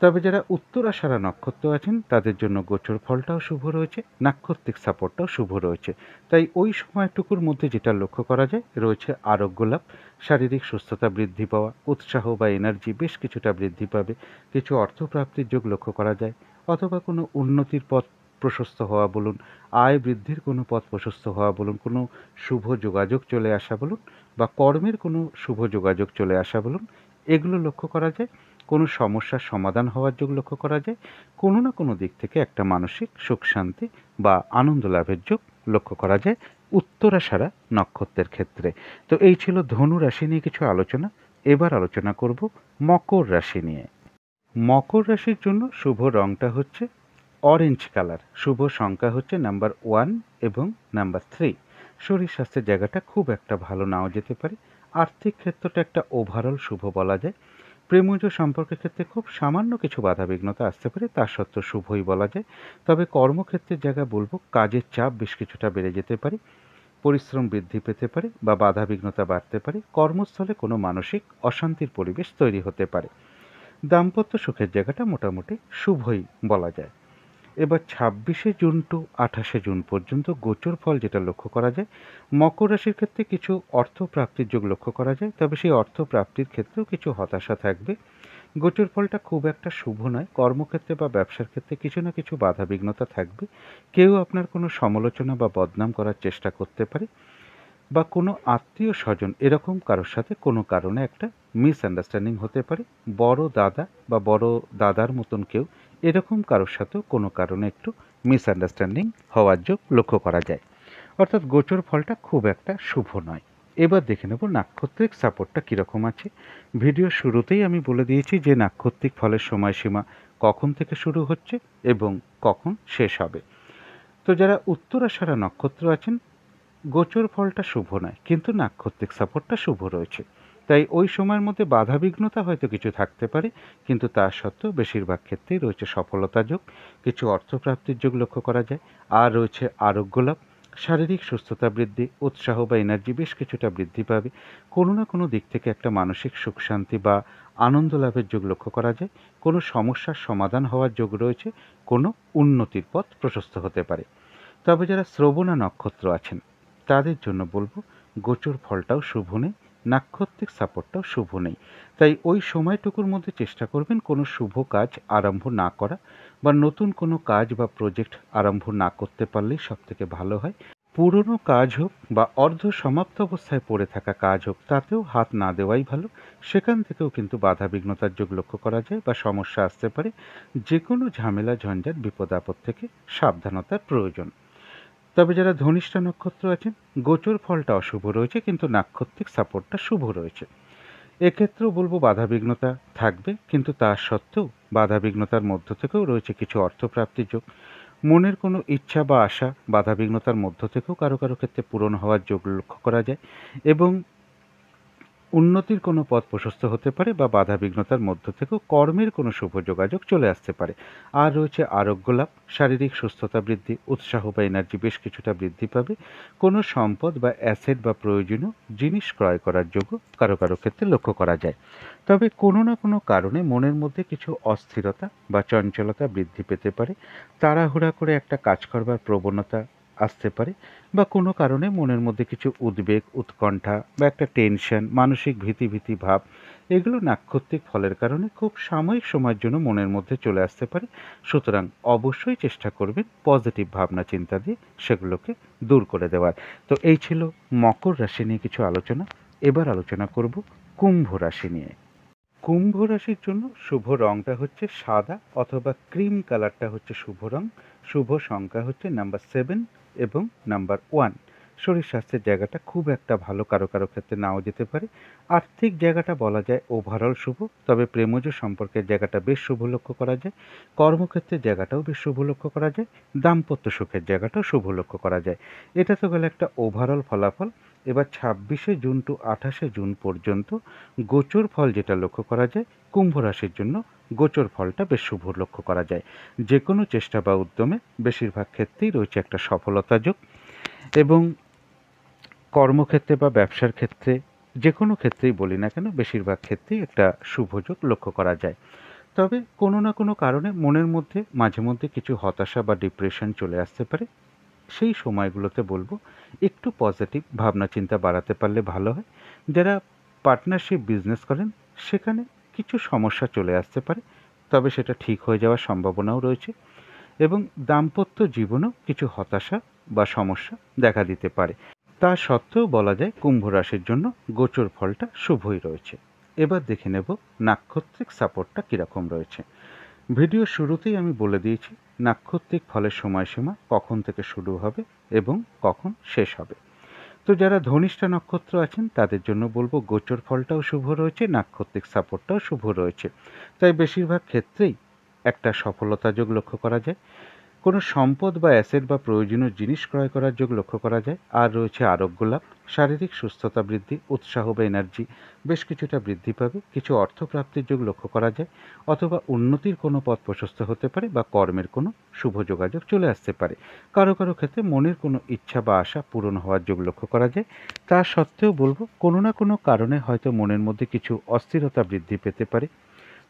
তবে যারা উত্তরাষাঢ়া নক্ষত্র আছেন তাদের জন্য গোচর ফলটাও শুভ রয়েছে, নাক্ষত্রিক সাপোর্টটাও শুভ রয়েছে। তাই ওই সময়টুকুর মধ্যে যেটা লক্ষ্য করা যায় রয়েছে আরোগ্য লাভ, শারীরিক সুস্থতা বৃদ্ধি পাওয়া, উৎসাহ বা এনার্জি বেশ কিছুটা বৃদ্ধি পাবে। কিছু অর্থপ্রাপ্তির যোগ লক্ষ্য করা যায়, অথবা কোনো উন্নতির পথ প্রশস্ত হওয়া বলুন, আয় বৃদ্ধির কোনো পথ প্রশস্ত হওয়া বলুন, কোনো শুভ যোগাযোগ চলে আসা বলুন, বা কর্মের কোনো শুভ যোগাযোগ চলে আসা বলুন, এগুলো লক্ষ্য করা যায়। কোনো সমস্যার সমাধান হওয়ার যোগ লক্ষ্য করা যায়। কোনো না কোনো দিক থেকে একটা মানসিক সুখ শান্তি বা আনন্দ লাভের যোগ লক্ষ্য করা যায় উত্তরাষাঢ়া নক্ষত্রের ক্ষেত্রে। তো এই ছিল ধনু রাশি নিয়ে কিছু আলোচনা। এবার আলোচনা করব মকর রাশি নিয়ে। মকর রাশির জন্য শুভ রংটা হচ্ছে অরেঞ্জ কালার, শুভ সংখ্যা হচ্ছে নাম্বার 1 এবং নাম্বার 3। শরীর স্বাস্থ্যের জায়গাটা খুব একটা ভালো নাও যেতে পারে। আর্থিক ক্ষেত্রটা একটা ওভারঅল শুভ বলা যায়। প্রেমজ সম্পর্কের ক্ষেত্রে খুব সামান্য কিছু বাধাবিঘ্নতা আসতে পারে, তা সত্ত্বেও শুভই বলা যায়। তবে কর্মক্ষেত্রের জায়গা বলবো কাজের চাপ বেশ কিছুটা বেড়ে যেতে পারে, পরিশ্রম বৃদ্ধি পেতে পারে বা বাধাবিঘ্নতা বাড়তে পারে। কর্মস্থলে কোনো মানসিক অশান্তির পরিবেশ তৈরি হতে পারে। দাম্পত্য সুখের জায়গাটা মোটামুটি শুভই বলা যায়। এবার 26শে জুন টু 28শে জুন পর্যন্ত গোচর ফল যেটা লক্ষ্য করা যায়, মকর রাশির ক্ষেত্রে কিছু অর্থ প্রাপ্তির যোগ লক্ষ্য করা যায়, তবে সেই অর্থ প্রাপ্তির ক্ষেত্রেও কিছু হতাশা থাকবে। গোচর ফলটা খুব একটা শুভ নয়। কর্মক্ষেত্রে বা ব্যবসার ক্ষেত্রে কিছু না কিছু বাধাবিঘ্নতা থাকবে। কেউ আপনার কোনো সমালোচনা বা বদনাম করার চেষ্টা করতে পারে, বা কোনো আত্মীয় স্বজন এরকম কারোর সাথে কোনো কারণে একটা মিসআন্ডারস্ট্যান্ডিং হতে পারে। বড় দাদা বা বড় দাদার মতন কেউ এরকম কারোর সাথেও কোনো কারণে একটু মিসআন্ডারস্ট্যান্ডিং হওয়ার যোগ লক্ষ্য করা যায়। অর্থাৎ গোচর ফলটা খুব একটা শুভ নয়। এবার দেখে নেব নাক্ষত্রিক সাপোর্টটা কীরকম আছে। ভিডিও শুরুতেই আমি বলে দিয়েছি যে নাক্ষত্রিক ফলের সময়সীমা কখন থেকে শুরু হচ্ছে এবং কখন শেষ হবে। তো যারা উত্তরাষাঢ়া নক্ষত্র আছেন, গোচর ফলটা শুভ নয়, কিন্তু নাক্ষত্রিক সাপোর্টটা শুভ রয়েছে। তাই ওই সময়ের মধ্যে বাধাবিঘ্নতা হয়তো কিছু থাকতে পারে, কিন্তু তা সত্ত্বেও বেশিরভাগ ক্ষেত্রেই রয়েছে সফলতা যোগ, কিছু অর্থপ্রাপ্তির যোগ লক্ষ্য করা যায়। আর রয়েছে আরোগ্য লাভ, শারীরিক সুস্থতা বৃদ্ধি, উৎসাহ বা এনার্জি বেশ কিছুটা বৃদ্ধি পাবে। কোনো না কোনো দিক থেকে একটা মানসিক সুখ শান্তি বা আনন্দ লাভের যোগ লক্ষ্য করা যায়। কোনো সমস্যার সমাধান হওয়ার যোগ রয়েছে, কোনো উন্নতির পথ প্রশস্ত হতে পারে। তবে যারা শ্রবণা নক্ষত্র আছেন তাদের জন্য বলবো গোচর ফলটাও শুভ নেই, নাক্ষত্রিক সাপোর্টটাও শুভ নেই। তাই ওই সময়টুকুর মধ্যে চেষ্টা করবেন কোনো শুভ কাজ আরম্ভ না করা, বা নতুন কোনো কাজ বা প্রজেক্ট আরম্ভ না করতে পারলেই সব থেকে ভালো হয়। পুরনো কাজ হোক বা অর্ধ সমাপ্ত অবস্থায় পড়ে থাকা কাজ হোক, তাতেও হাত না দেওয়াই ভালো। সেখান থেকেও কিন্তু বাধাবিঘ্নতার যোগ লক্ষ্য করা যায় বা সমস্যা আসতে পারে। যে কোনো ঝামেলা ঝঞ্ঝাট বিপদ আপদ থেকে সাবধানতার প্রয়োজন। তবে যারা ধনিষ্ঠা নক্ষত্র আছেন, গোচর ফলটা অশুভ রয়েছে, কিন্তু নাক্ষত্রিক সাপোর্টটা শুভ রয়েছে। এক্ষেত্রেও বলবো বাধাবিঘ্নতা থাকবে, কিন্তু তা সত্ত্বেও বাধাবিঘ্নতার মধ্য থেকেও রয়েছে কিছু অর্থপ্রাপ্তির যোগ। মনের কোনো ইচ্ছা বা আশা বাধাবিঘ্নতার মধ্য থেকেও কারো কারো ক্ষেত্রে পূরণ হওয়ার যোগ লক্ষ্য করা যায়, এবং উন্নতির কোনো পথ প্রশস্ত হতে পারে, বা বাধাবিঘ্নতার মধ্য থেকেও কর্মের কোনো শুভ যোগাযোগ চলে আসতে পারে। আর রয়েছে আরোগ্য লাভ, শারীরিক সুস্থতা বৃদ্ধি, উৎসাহ বা এনার্জি বেশ কিছুটা বৃদ্ধি পাবে। কোনো সম্পদ বা অ্যাসেট বা প্রয়োজনীয় জিনিস ক্রয় করার যোগ্য কারো কারো ক্ষেত্রে লক্ষ্য করা যায়। তবে কোনো না কোনো কারণে মনের মধ্যে কিছু অস্থিরতা বা চঞ্চলতা বৃদ্ধি পেতে পারে। তাড়াহুড়া করে একটা কাজ করবার প্রবণতা আসতে পারে, বা কোনো কারণে মনের মধ্যে কিছু উদ্বেগ, উৎকণ্ঠা বা একটা টেনশন, মানসিক ভীতি ভাব, এগুলো নাক্ষত্রিক ফলের কারণে খুব সাময়িক সময়ের জন্য মনের মধ্যে চলে আসতে পারে। সুতরাং অবশ্যই চেষ্টা করবেন পজিটিভ ভাবনা চিন্তা দিয়ে সেগুলোকে দূর করে দেওয়ার। তো এই ছিল মকর রাশি নিয়ে কিছু আলোচনা। এবার আলোচনা করব কুম্ভ রাশি নিয়ে। কুম্ভ রাশির জন্য শুভ রংটা হচ্ছে সাদা অথবা ক্রিম কালারটা হচ্ছে শুভ রং। শুভ সংখ্যা হচ্ছে নাম্বার 7 এবং নাম্বার 1। শরীর স্বাস্থ্যের জায়গাটা খুব একটা ভালো কারো কারো ক্ষেত্রে নাও যেতে পারে। আর্থিক জায়গাটা বলা যায় ওভারঅল শুভ, তবে প্রেমজ সম্পর্কের জায়গাটা বেশ শুভ লক্ষ্য করা যায়। কর্মক্ষেত্রের জায়গাটাও বেশ শুভ লক্ষ্য করা যায়। দাম্পত্য সুখের জায়গাটাও শুভ লক্ষ্য করা যায়। এটা তো গেল একটা ওভারঅল ফলাফল। এবার 26শে জুন টু 28শে জুন পর্যন্ত গোচর ফল যেটা লক্ষ্য করা যায়, কুম্ভ রাশির জন্য গোচর ফলটা বেশ শুভ লক্ষ্য করা যায়। যে কোনো চেষ্টা বা উদ্যমে বেশিরভাগ ক্ষেত্রেই রয়েছে একটা সফলতা যোগ, এবং কর্মক্ষেত্রে বা ব্যবসার ক্ষেত্রে যে কোনো ক্ষেত্রেই বলি না কেন, বেশিরভাগ ক্ষেত্রেই একটা শুভ যোগ লক্ষ্য করা যায়। তবে কোনো না কোনো কারণে মনের মধ্যে মাঝে মধ্যে কিছু হতাশা বা ডিপ্রেশন চলে আসতে পারে। সেই সময়গুলোতে বলবো একটু পজিটিভ ভাবনা চিন্তা বাড়াতে পারলে ভালো হয়। যারা পার্টনারশিপ বিজনেস করেন, সেখানে কিছু সমস্যা চলে আসতে পারে, তবে সেটা ঠিক হয়ে যাওয়ার সম্ভাবনাও রয়েছে। এবং দাম্পত্য জীবনেও কিছু হতাশা বা সমস্যা দেখা দিতে পারে। তা সত্ত্বেও বলা যায় কুম্ভ রাশির জন্য গোচর ফলটা শুভই রয়েছে। এবার দেখে নেব নাক্ষত্রিক সাপোর্টটা কীরকম রয়েছে। ভিডিও শুরুতেই আমি বলে দিয়েছি নাক্ষত্রিক ফলের সময়সীমা কখন থেকে শুরু হবে এবং কখন শেষ হবে। তো যারা ধনিষ্ঠা নক্ষত্র আছেন তাদের জন্য বলবো গোচর ফলটাও শুভ রয়েছে, নাক্ষত্রিক সাপোর্টটাও শুভ রয়েছে। তাই বেশিরভাগ ক্ষেত্রেই একটা সফলতা যোগ লক্ষ্য করা যায়। কোনো সম্পদ বা অ্যাসেট বা প্রয়োজনীয় জিনিস ক্রয় করার যোগ লক্ষ্য করা যায়। আর রয়েছে আরোগ্য লাভ, শারীরিক সুস্থতা বৃদ্ধি, উৎসাহ বা এনার্জি বেশ কিছুটা বৃদ্ধি পাবে। কিছু অর্থ প্রাপ্তির যোগ লক্ষ্য করা যায়, অথবা উন্নতির কোনো পথ প্রশস্ত হতে পারে বা কর্মের কোনো শুভ যোগাযোগ চলে আসতে পারে। কারো কারো ক্ষেত্রে মনের কোনো ইচ্ছা বা আশা পূরণ হওয়ার যোগ লক্ষ্য করা যায়। তা সত্ত্বেও বলবো কোনো না কোনো কারণে হয়তো মনের মধ্যে কিছু অস্থিরতা বৃদ্ধি পেতে পারে,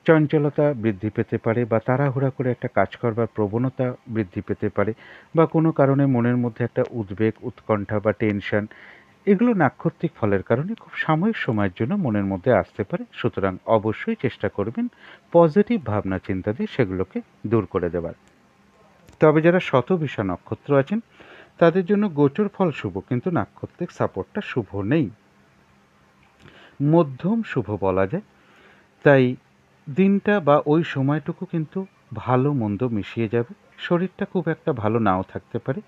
চঞ্চলতা বৃদ্ধি পেতে পারে, বা তাড়াহুড়া করে একটা কাজ করবার প্রবণতা বৃদ্ধি পেতে পারে, বা কোনো কারণে মনের মধ্যে একটা উদ্বেগ, উৎকণ্ঠা বা টেনশন, এগুলো নাক্ষত্রিক ফলের কারণে খুব সাময়িক সময়ের জন্য মনের মধ্যে আসতে পারে। সুতরাং অবশ্যই চেষ্টা করবেন পজিটিভ ভাবনা চিন্তা দিয়ে সেগুলোকে দূর করে দেওয়ার। তবে যারা শতবিষা নক্ষত্র আছেন তাদের জন্য গোচর ফল শুভ, কিন্তু নাক্ষত্রিক সাপোর্টটা শুভ নেই, মধ্যম শুভ বলা যায়। তাই দিনটা বা ওই সময়টুকু কিন্তু ভালো মন্দ মিশিয়ে যাবে। শরীরটা খুব একটা ভালো নাও থাকতে পারে।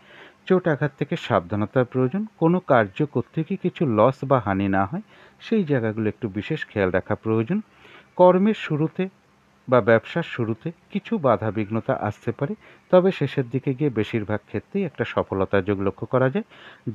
চোট আঘাত থেকে সাবধানতার প্রয়োজন। কোনো কার্য করতে গিয়ে কিছু লস বা হানি না হয় সেই জায়গাগুলো একটু বিশেষ খেয়াল রাখা প্রয়োজন। কর্মের শুরুতে বা ব্যবসার শুরুতে কিছু বাধা বিঘ্নতা আসতে পারে, তবে শেষের দিকে গিয়ে বেশিরভাগ ক্ষেত্রেই একটা সফলতার যোগ লক্ষ্য করা যায়।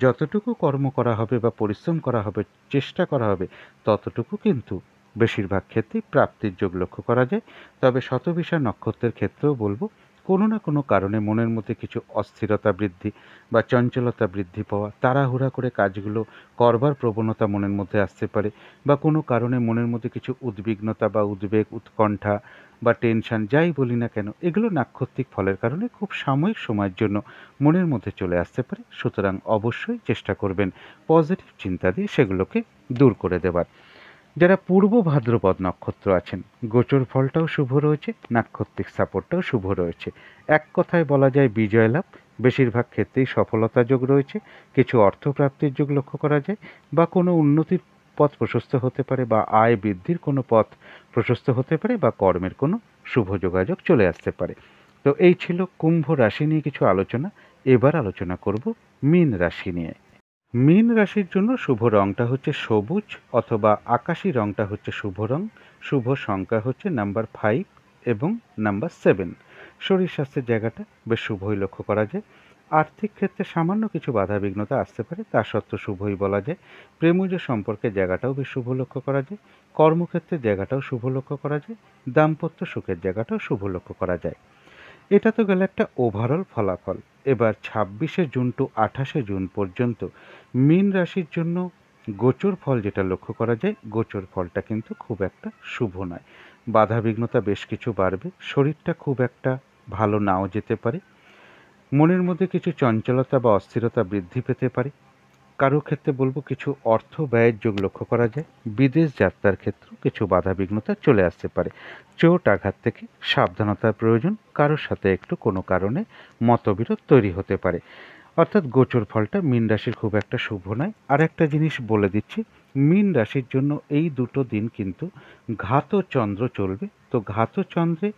যতটুকু কর্ম করা হবে বা পরিশ্রম করা হবে, চেষ্টা করা হবে, ততটুকু কিন্তু বেশিরভাগ ক্ষেত্রেই প্রাপ্তির যোগ লক্ষ্য করা যায়। তবে শতবিষা নক্ষত্রের ক্ষেত্রেও বলবো কোনো না কোনো কারণে মনের মধ্যে কিছু অস্থিরতা বৃদ্ধি বা চঞ্চলতা বৃদ্ধি পাওয়া, তাড়াহুড়া করে কাজগুলো করবার প্রবণতা মনের মধ্যে আসতে পারে, বা কোনো কারণে মনের মধ্যে কিছু উদ্বিগ্নতা বা উদ্বেগ, উৎকণ্ঠা বা টেনশন যাই বলি না কেন, এগুলো নাক্ষত্রিক ফলের কারণে খুব সাময়িক সময়ের জন্য মনের মধ্যে চলে আসতে পারে। সুতরাং অবশ্যই চেষ্টা করবেন পজিটিভ চিন্তা দিয়ে সেগুলোকে দূর করে দেবার। যারা পূর্ব ভাদ্রপদ নক্ষত্র আছেন গোচর ফলটাও শুভ রয়েছে, নাক্ষত্রিক সাপোর্টটাও শুভ রয়েছে। এক কথায় বলা যায় বিজয় লাভ, বেশিরভাগ ক্ষেত্রেই সফলতা যোগ রয়েছে। কিছু অর্থপ্রাপ্তির যোগ লক্ষ্য করা যায়, বা কোনো উন্নতির পথ প্রশস্ত হতে পারে, বা আয় বৃদ্ধির কোনো পথ প্রশস্ত হতে পারে, বা কর্মের কোনো শুভ যোগাযোগ চলে আসতে পারে। তো এই ছিল কুম্ভ রাশি নিয়ে কিছু আলোচনা। এবার আলোচনা করব মীন রাশি নিয়ে। মীন রাশির জন্য শুভ রংটা হচ্ছে সবুজ অথবা আকাশি রংটা হচ্ছে শুভ রং। শুভ সংখ্যা হচ্ছে নাম্বার 5 এবং নাম্বার 7। শরীর স্বাস্থ্যের জায়গাটা বেশ শুভই লক্ষ্য করা যায়। আর্থিক ক্ষেত্রে সামান্য কিছু বাধা বিঘ্নতা আসতে পারে, তা সত্ত্বেও শুভই বলা যায়। প্রেমজ সম্পর্কের জায়গাটাও বেশ শুভ লক্ষ্য করা যায়। কর্মক্ষেত্রের জায়গাটাও শুভ লক্ষ্য করা যায়। দাম্পত্য সুখের জায়গাটাও শুভ লক্ষ্য করা যায়। এটা তো গেল একটা ওভারঅল ফলাফল। এবার 26শে জুন টু 28শে জুন পর্যন্ত মীন রাশির জন্য গোচর ফল যেটা লক্ষ্য করা যায়, গোচর ফলটা কিন্তু খুব একটা শুভ নয়। বাধা বিঘ্নতা বেশ কিছু বাড়বে, শরীরটা খুব একটা ভালো নাও যেতে পারে, মনের মধ্যে কিছু চঞ্চলতা বা অস্থিরতা বৃদ্ধি পেতে পারে। কারো ক্ষেত্রে বলবো কিছু অর্থ ব্যয়ের যোগ লক্ষ্য করা যায়। বিদেশ যাত্রার ক্ষেত্রেও কিছু বাধা বিঘ্নতা চলে আসতে পারে। চোট আঘাত থেকে সাবধানতার প্রয়োজন। কারোর সাথে একটু কোনো কারণে মতবিরোধ তৈরি হতে পারে। অর্থাৎ গোচর ফলটা মীন রাশির খুব একটা শুভ নয়। আর একটা জিনিস বলে দিচ্ছি, মীন রাশির জন্য এই দুটো দিন কিন্তু ঘাত চন্দ্র চলবে। তো ঘাত চন্দ্রে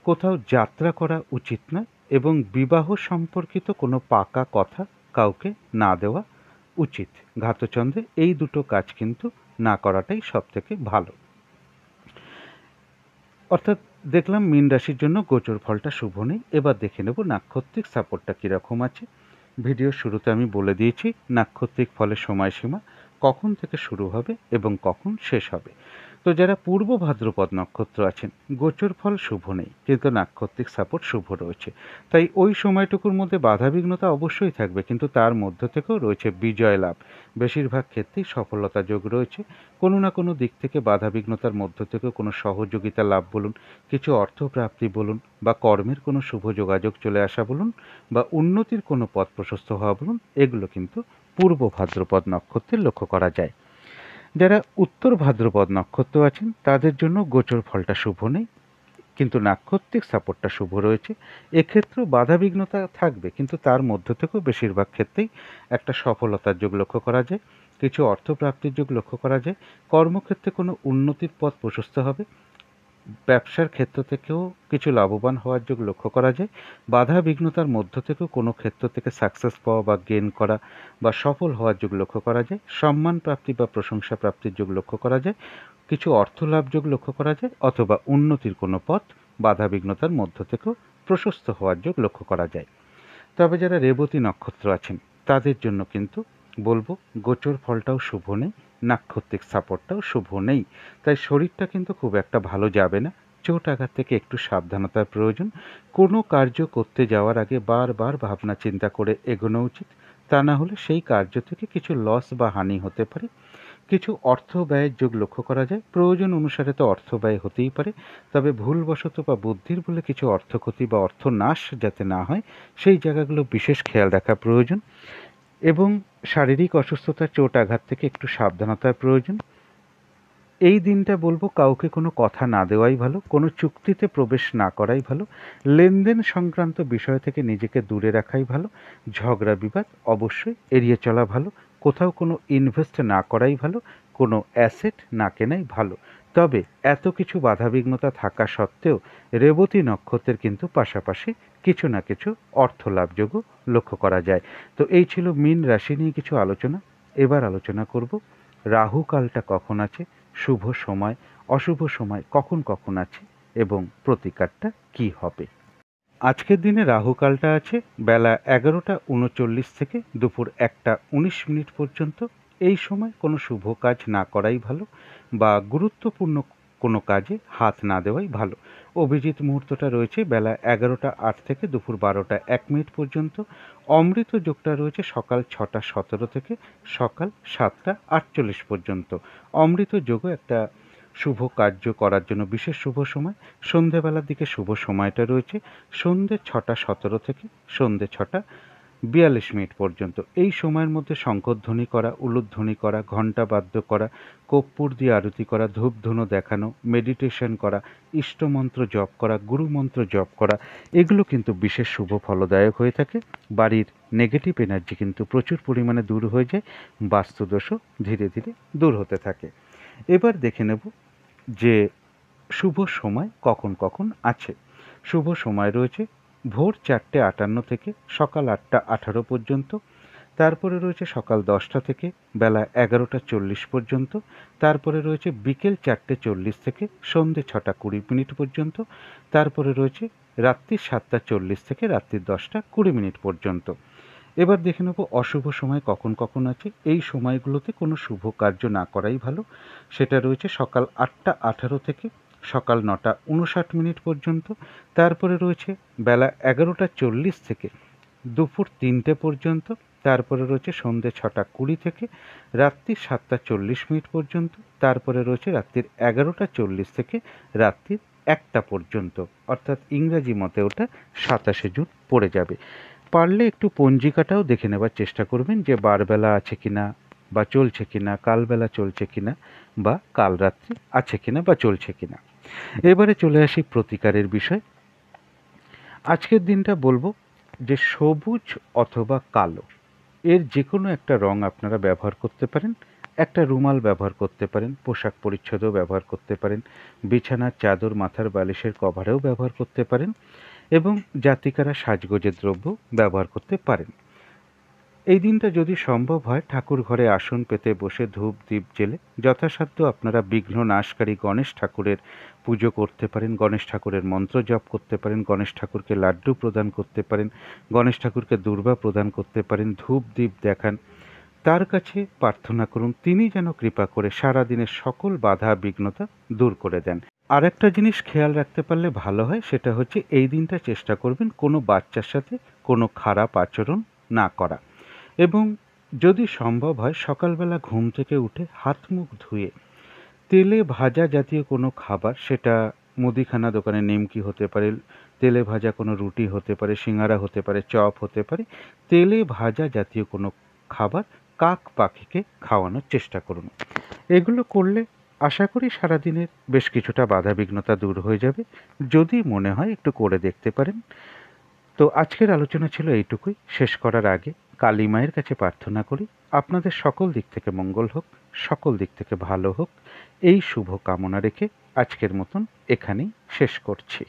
কোথাও যাত্রা করা উচিত নয়, এবং বিবাহ সম্পর্কিত কোনো পাকা কথা কাউকে না দেওয়া উচিত। ঘাতচন্দ্রে এই দুটো কাজ কিন্তু না করাটাই সব থেকে ভালো। অর্থাৎ দেখলাম মীন রাশির জন্য গোচর ফলটা শুভ নেই। এবার দেখে নেব নাক্ষত্রিক সাপোর্টটা কীরকম আছে। ভিডিওর শুরুতে আমি বলে দিয়েছি নাক্ষত্রিক ফলের সময়সীমা, কখন থেকে শুরু হবে এবং কখন শেষ হবে। তো যারা পূর্ব ভাদ্রপদ নক্ষত্র আছেন গোচর ফল শুভ নেই, কিন্তু নাক্ষত্রিক সাপোর্ট শুভ রয়েছে। তাই ওই সময়টুকুর মধ্যে বাধা বিঘ্নতা অবশ্যই থাকবে, কিন্তু তার মধ্য থেকেও রয়েছে বিজয় লাভ। বেশিরভাগ ক্ষেত্রেই সফলতা যোগ রয়েছে। কোনো না কোনো দিক থেকে বাধা বিঘ্নতার মধ্য থেকেও কোনো সহযোগিতা লাভ বলুন, কিছু অর্থপ্রাপ্তি বলুন, বা কর্মের কোনো শুভ যোগাযোগ চলে আসা বলুন, বা উন্নতির কোনো পথ প্রশস্ত হওয়া বলুন, এগুলো কিন্তু পূর্ব ভাদ্রপদ নক্ষত্রে লক্ষ্য করা যায়। যারা উত্তর ভাদ্রপদ নক্ষত্র আছেন তাদের জন্য গোচর ফলটা শুভ নেই, কিন্তু নাক্ষত্রিক সাপোর্টটা শুভ রয়েছে। এক্ষেত্রেও বাধা বিঘ্নতা থাকবে, কিন্তু তার মধ্য থেকেও বেশিরভাগ ক্ষেত্রেই একটা সফলতার যোগ লক্ষ্য করা যায়। কিছু অর্থপ্রাপ্তির যোগ লক্ষ্য করা যায়। কর্মক্ষেত্রে কোনো উন্নতির পথ প্রশস্ত হবে। ব্যবসার ক্ষেত্র থেকেও কিছু লাভবান হওয়ার যোগ লক্ষ্য করা যায়। বাধা বিঘ্নতার মধ্য থেকেও কোনো ক্ষেত্র থেকে সাকসেস পাওয়া বা গেইন করা বা সফল হওয়ার যোগ লক্ষ্য করা যায়। সম্মান প্রাপ্তি বা প্রশংসা প্রাপ্তির যোগ লক্ষ্য করা যায়। কিছু অর্থ লাভ যোগ লক্ষ্য করা যায়, অথবা উন্নতির কোনো পথ বাধা বিঘ্নতার মধ্য থেকেও প্রশস্ত হওয়ার যোগ লক্ষ্য করা যায়। তবে যারা রেবতী নক্ষত্র আছেন তাদের জন্য কিন্তু বলবো গোচর ফলটাও শুভ নেই, নাক্ষত্রিক সাপোর্টটাও শুভ নেই। তাই শরীরটা কিন্তু খুব একটা ভালো যাবে না। চোট আঘাত থেকে একটু সাবধানতার প্রয়োজন। কোনো কার্য করতে যাওয়ার আগে বারবার ভাবনা চিন্তা করে এগোনো উচিত। তা না হলে সেই কার্য থেকে কিছু লস বা হানি হতে পারে। কিছু অর্থ ব্যয়ের যোগ লক্ষ্য করা যায়। প্রয়োজন অনুসারে তো অর্থ ব্যয় হতেই পারে, তবে ভুলবশত বা বুদ্ধির বলে কিছু অর্থ ক্ষতি বা অর্থ নাশ যাতে না হয় সেই জায়গাগুলো বিশেষ খেয়াল রাখা প্রয়োজন। এবং শারীরিক অসুস্থতা, চোট আঘাত থেকে একটু সাবধানতার প্রয়োজন। এই দিনটা বলবো কাউকে কোনো কথা না দেওয়াই ভালো, কোনো চুক্তিতে প্রবেশ না করাই ভালো, লেনদেন সংক্রান্ত বিষয় থেকে নিজেকে দূরে রাখাই ভালো, ঝগড়া বিবাদ অবশ্যই এড়িয়ে চলা ভালো, কোথাও কোনো ইনভেস্ট না করাই ভালো, কোনো অ্যাসেট না কেনাই ভালো। তবে এত কিছু বাধাবিঘ্নতা থাকা সত্ত্বেও রেবতী নক্ষত্রের কিন্তু পাশাপাশি কিছু না কিছু অর্থ লাভযোগও লক্ষ্য করা যায়। তো এই ছিল মীন রাশি নিয়ে কিছু আলোচনা। এবার আলোচনা করব রাহু কালটা কখন আছে, শুভ সময় অশুভ সময় কখন কখন আছে এবং প্রতিকারটা কি হবে। আজকের দিনে রাহুকালটা আছে বেলা 11:39 থেকে দুপুর 1:19 পর্যন্ত। এই সময় কোনো শুভ কাজ না করাই ভালো বা গুরুত্বপূর্ণ কোনো কাজে হাত না দেওয়াই ভালো। অভিজিৎ মুহূর্তটা রয়েছে বেলা 11:08 থেকে দুপুর 12:01 পর্যন্ত। অমৃত যোগটা রয়েছে সকাল 6:17 থেকে সকাল 7:48 পর্যন্ত। অমৃত যোগও একটা শুভ কার্য করার জন্য বিশেষ শুভ সময়। সন্ধেবেলার দিকে শুভ সময়টা রয়েছে সন্ধে 6:17 থেকে সন্ধে 6:42 পর্যন্ত। এই সময়ের মধ্যে শঙ্খধ্বনি করা, উলুধ্বনি করা, ঘণ্টা বাদ্য করা, কর্পূর দিয়ে আরতি করা, ধূপধুনো দেখানো, মেডিটেশন করা, ইষ্টমন্ত্র জপ করা, গুরুমন্ত্র জপ করা, এগুলো কিন্তু বিশেষ শুভ ফলদায়ক হয়ে থাকে। বাড়ির নেগেটিভ এনার্জি কিন্তু প্রচুর পরিমাণে দূর হয়ে যায়, বাস্তুদোষও ধীরে ধীরে দূর হতে থাকে। এবার দেখে নেব যে শুভ সময় কখন কখন আছে। শুভ সময় রয়েছে ভোর 4:58 থেকে সকাল 8:18 পর্যন্ত। তারপরে রয়েছে সকাল 10টা থেকে বেলা 11:40 পর্যন্ত। তারপরে রয়েছে বিকেল 4:40 থেকে সন্ধে 6:20 পর্যন্ত। তারপরে রয়েছে রাত্রি 7:40 থেকে রাত্রি 10:20 পর্যন্ত। এবার দেখে নেব অশুভ সময় কখন কখন আছে। এই সময়গুলোতে কোনো শুভ কার্য না করাই ভালো। সেটা রয়েছে সকাল 8:18 থেকে সকাল 9:59 পর্যন্ত। তারপরে রয়েছে বেলা 11:40 থেকে দুপুর 3টে পর্যন্ত। তারপরে রয়েছে সন্ধে 6:20 থেকে রাত্রি 7:40 পর্যন্ত। তারপরে রয়েছে রাত্রির 11:40 থেকে রাত্রির 1টা পর্যন্ত, অর্থাৎ ইংরাজি মতে ওটা 27শে জুন পড়ে যাবে। পারলে একটু পঞ্জিকাটাও দেখে নেবার চেষ্টা করবেন যে বারবেলা আছে কিনা বা চলছে কিনা, কালবেলা চলছে কিনা বা কাল রাত্রি আছে কিনা বা চলছে কিনা। এবারে চলে আসি প্রতিকারের বিষয়। আজকের দিনটা বলবো যে সবুজ অথবা কালো এর যে কোনো একটা রং আপনারা ব্যবহার করতে পারেন। একটা রুমাল ব্যবহার করতে পারেন, পোশাক পরিচ্ছদও ব্যবহার করতে পারেন, বিছানার চাদর, মাথার বালিশের কভারেও ব্যবহার করতে পারেন এবং জাতিকারা সাজগোজের দ্রব্য ব্যবহার করতে পারেন। এই দিনটা যদি সম্ভব হয় ঠাকুর ঘরে আসন পেতে বসে ধূপ দ্বীপ জেলে যথাসাধ্য আপনারা বিঘ্ন নাশকারী গণেশ ঠাকুরের পুজো করতে পারেন, গণেশ ঠাকুরের মন্ত্র জপ করতে পারেন, গণেশ ঠাকুরকে লাড্ডু প্রদান করতে পারেন, গণেশ ঠাকুরকে দূর্বা প্রদান করতে পারেন, ধূপ দ্বীপ দেখান, তার কাছে প্রার্থনা করুন তিনি যেন কৃপা করে সারাদিনের সকল বাধা বিঘ্নতা দূর করে দেন। আর একটা জিনিস খেয়াল রাখতে পারলে ভালো হয়, সেটা হচ্ছে এই দিনটা চেষ্টা করবেন কোনো বাচ্চার সাথে কোনো খারাপ আচরণ না করা এবং যদি সম্ভব হয় সকালবেলা ঘুম থেকে উঠে হাত মুখ ধুয়ে তেলে ভাজা জাতীয় কোনো খাবার, সেটা মুদিখানা দোকানে নিমকি হতে পারে, তেলে ভাজা কোনো রুটি হতে পারে, সিঙ্গারা হতে পারে, চপ হতে পারে, তেলে ভাজা জাতীয় কোনো খাবার কাক পাখিকে খাওয়ানোর চেষ্টা করুন। এগুলো করলে আশা করি সারাদিনের বেশ কিছুটা বাধা বিঘ্নতা দূর হয়ে যাবে। যদি মনে হয় একটু করে দেখতে পারেন। তো আজকের আলোচনা ছিল এইটুকুই। শেষ করার আগে কালী মায়ের কাছে প্রার্থনা করি আপনাদের সকল দিক থেকে মঙ্গল হোক, সকল দিক থেকে ভালো হোক, এই শুভ কামনা রেখে আজকের মতন এখানেই শেষ করছি।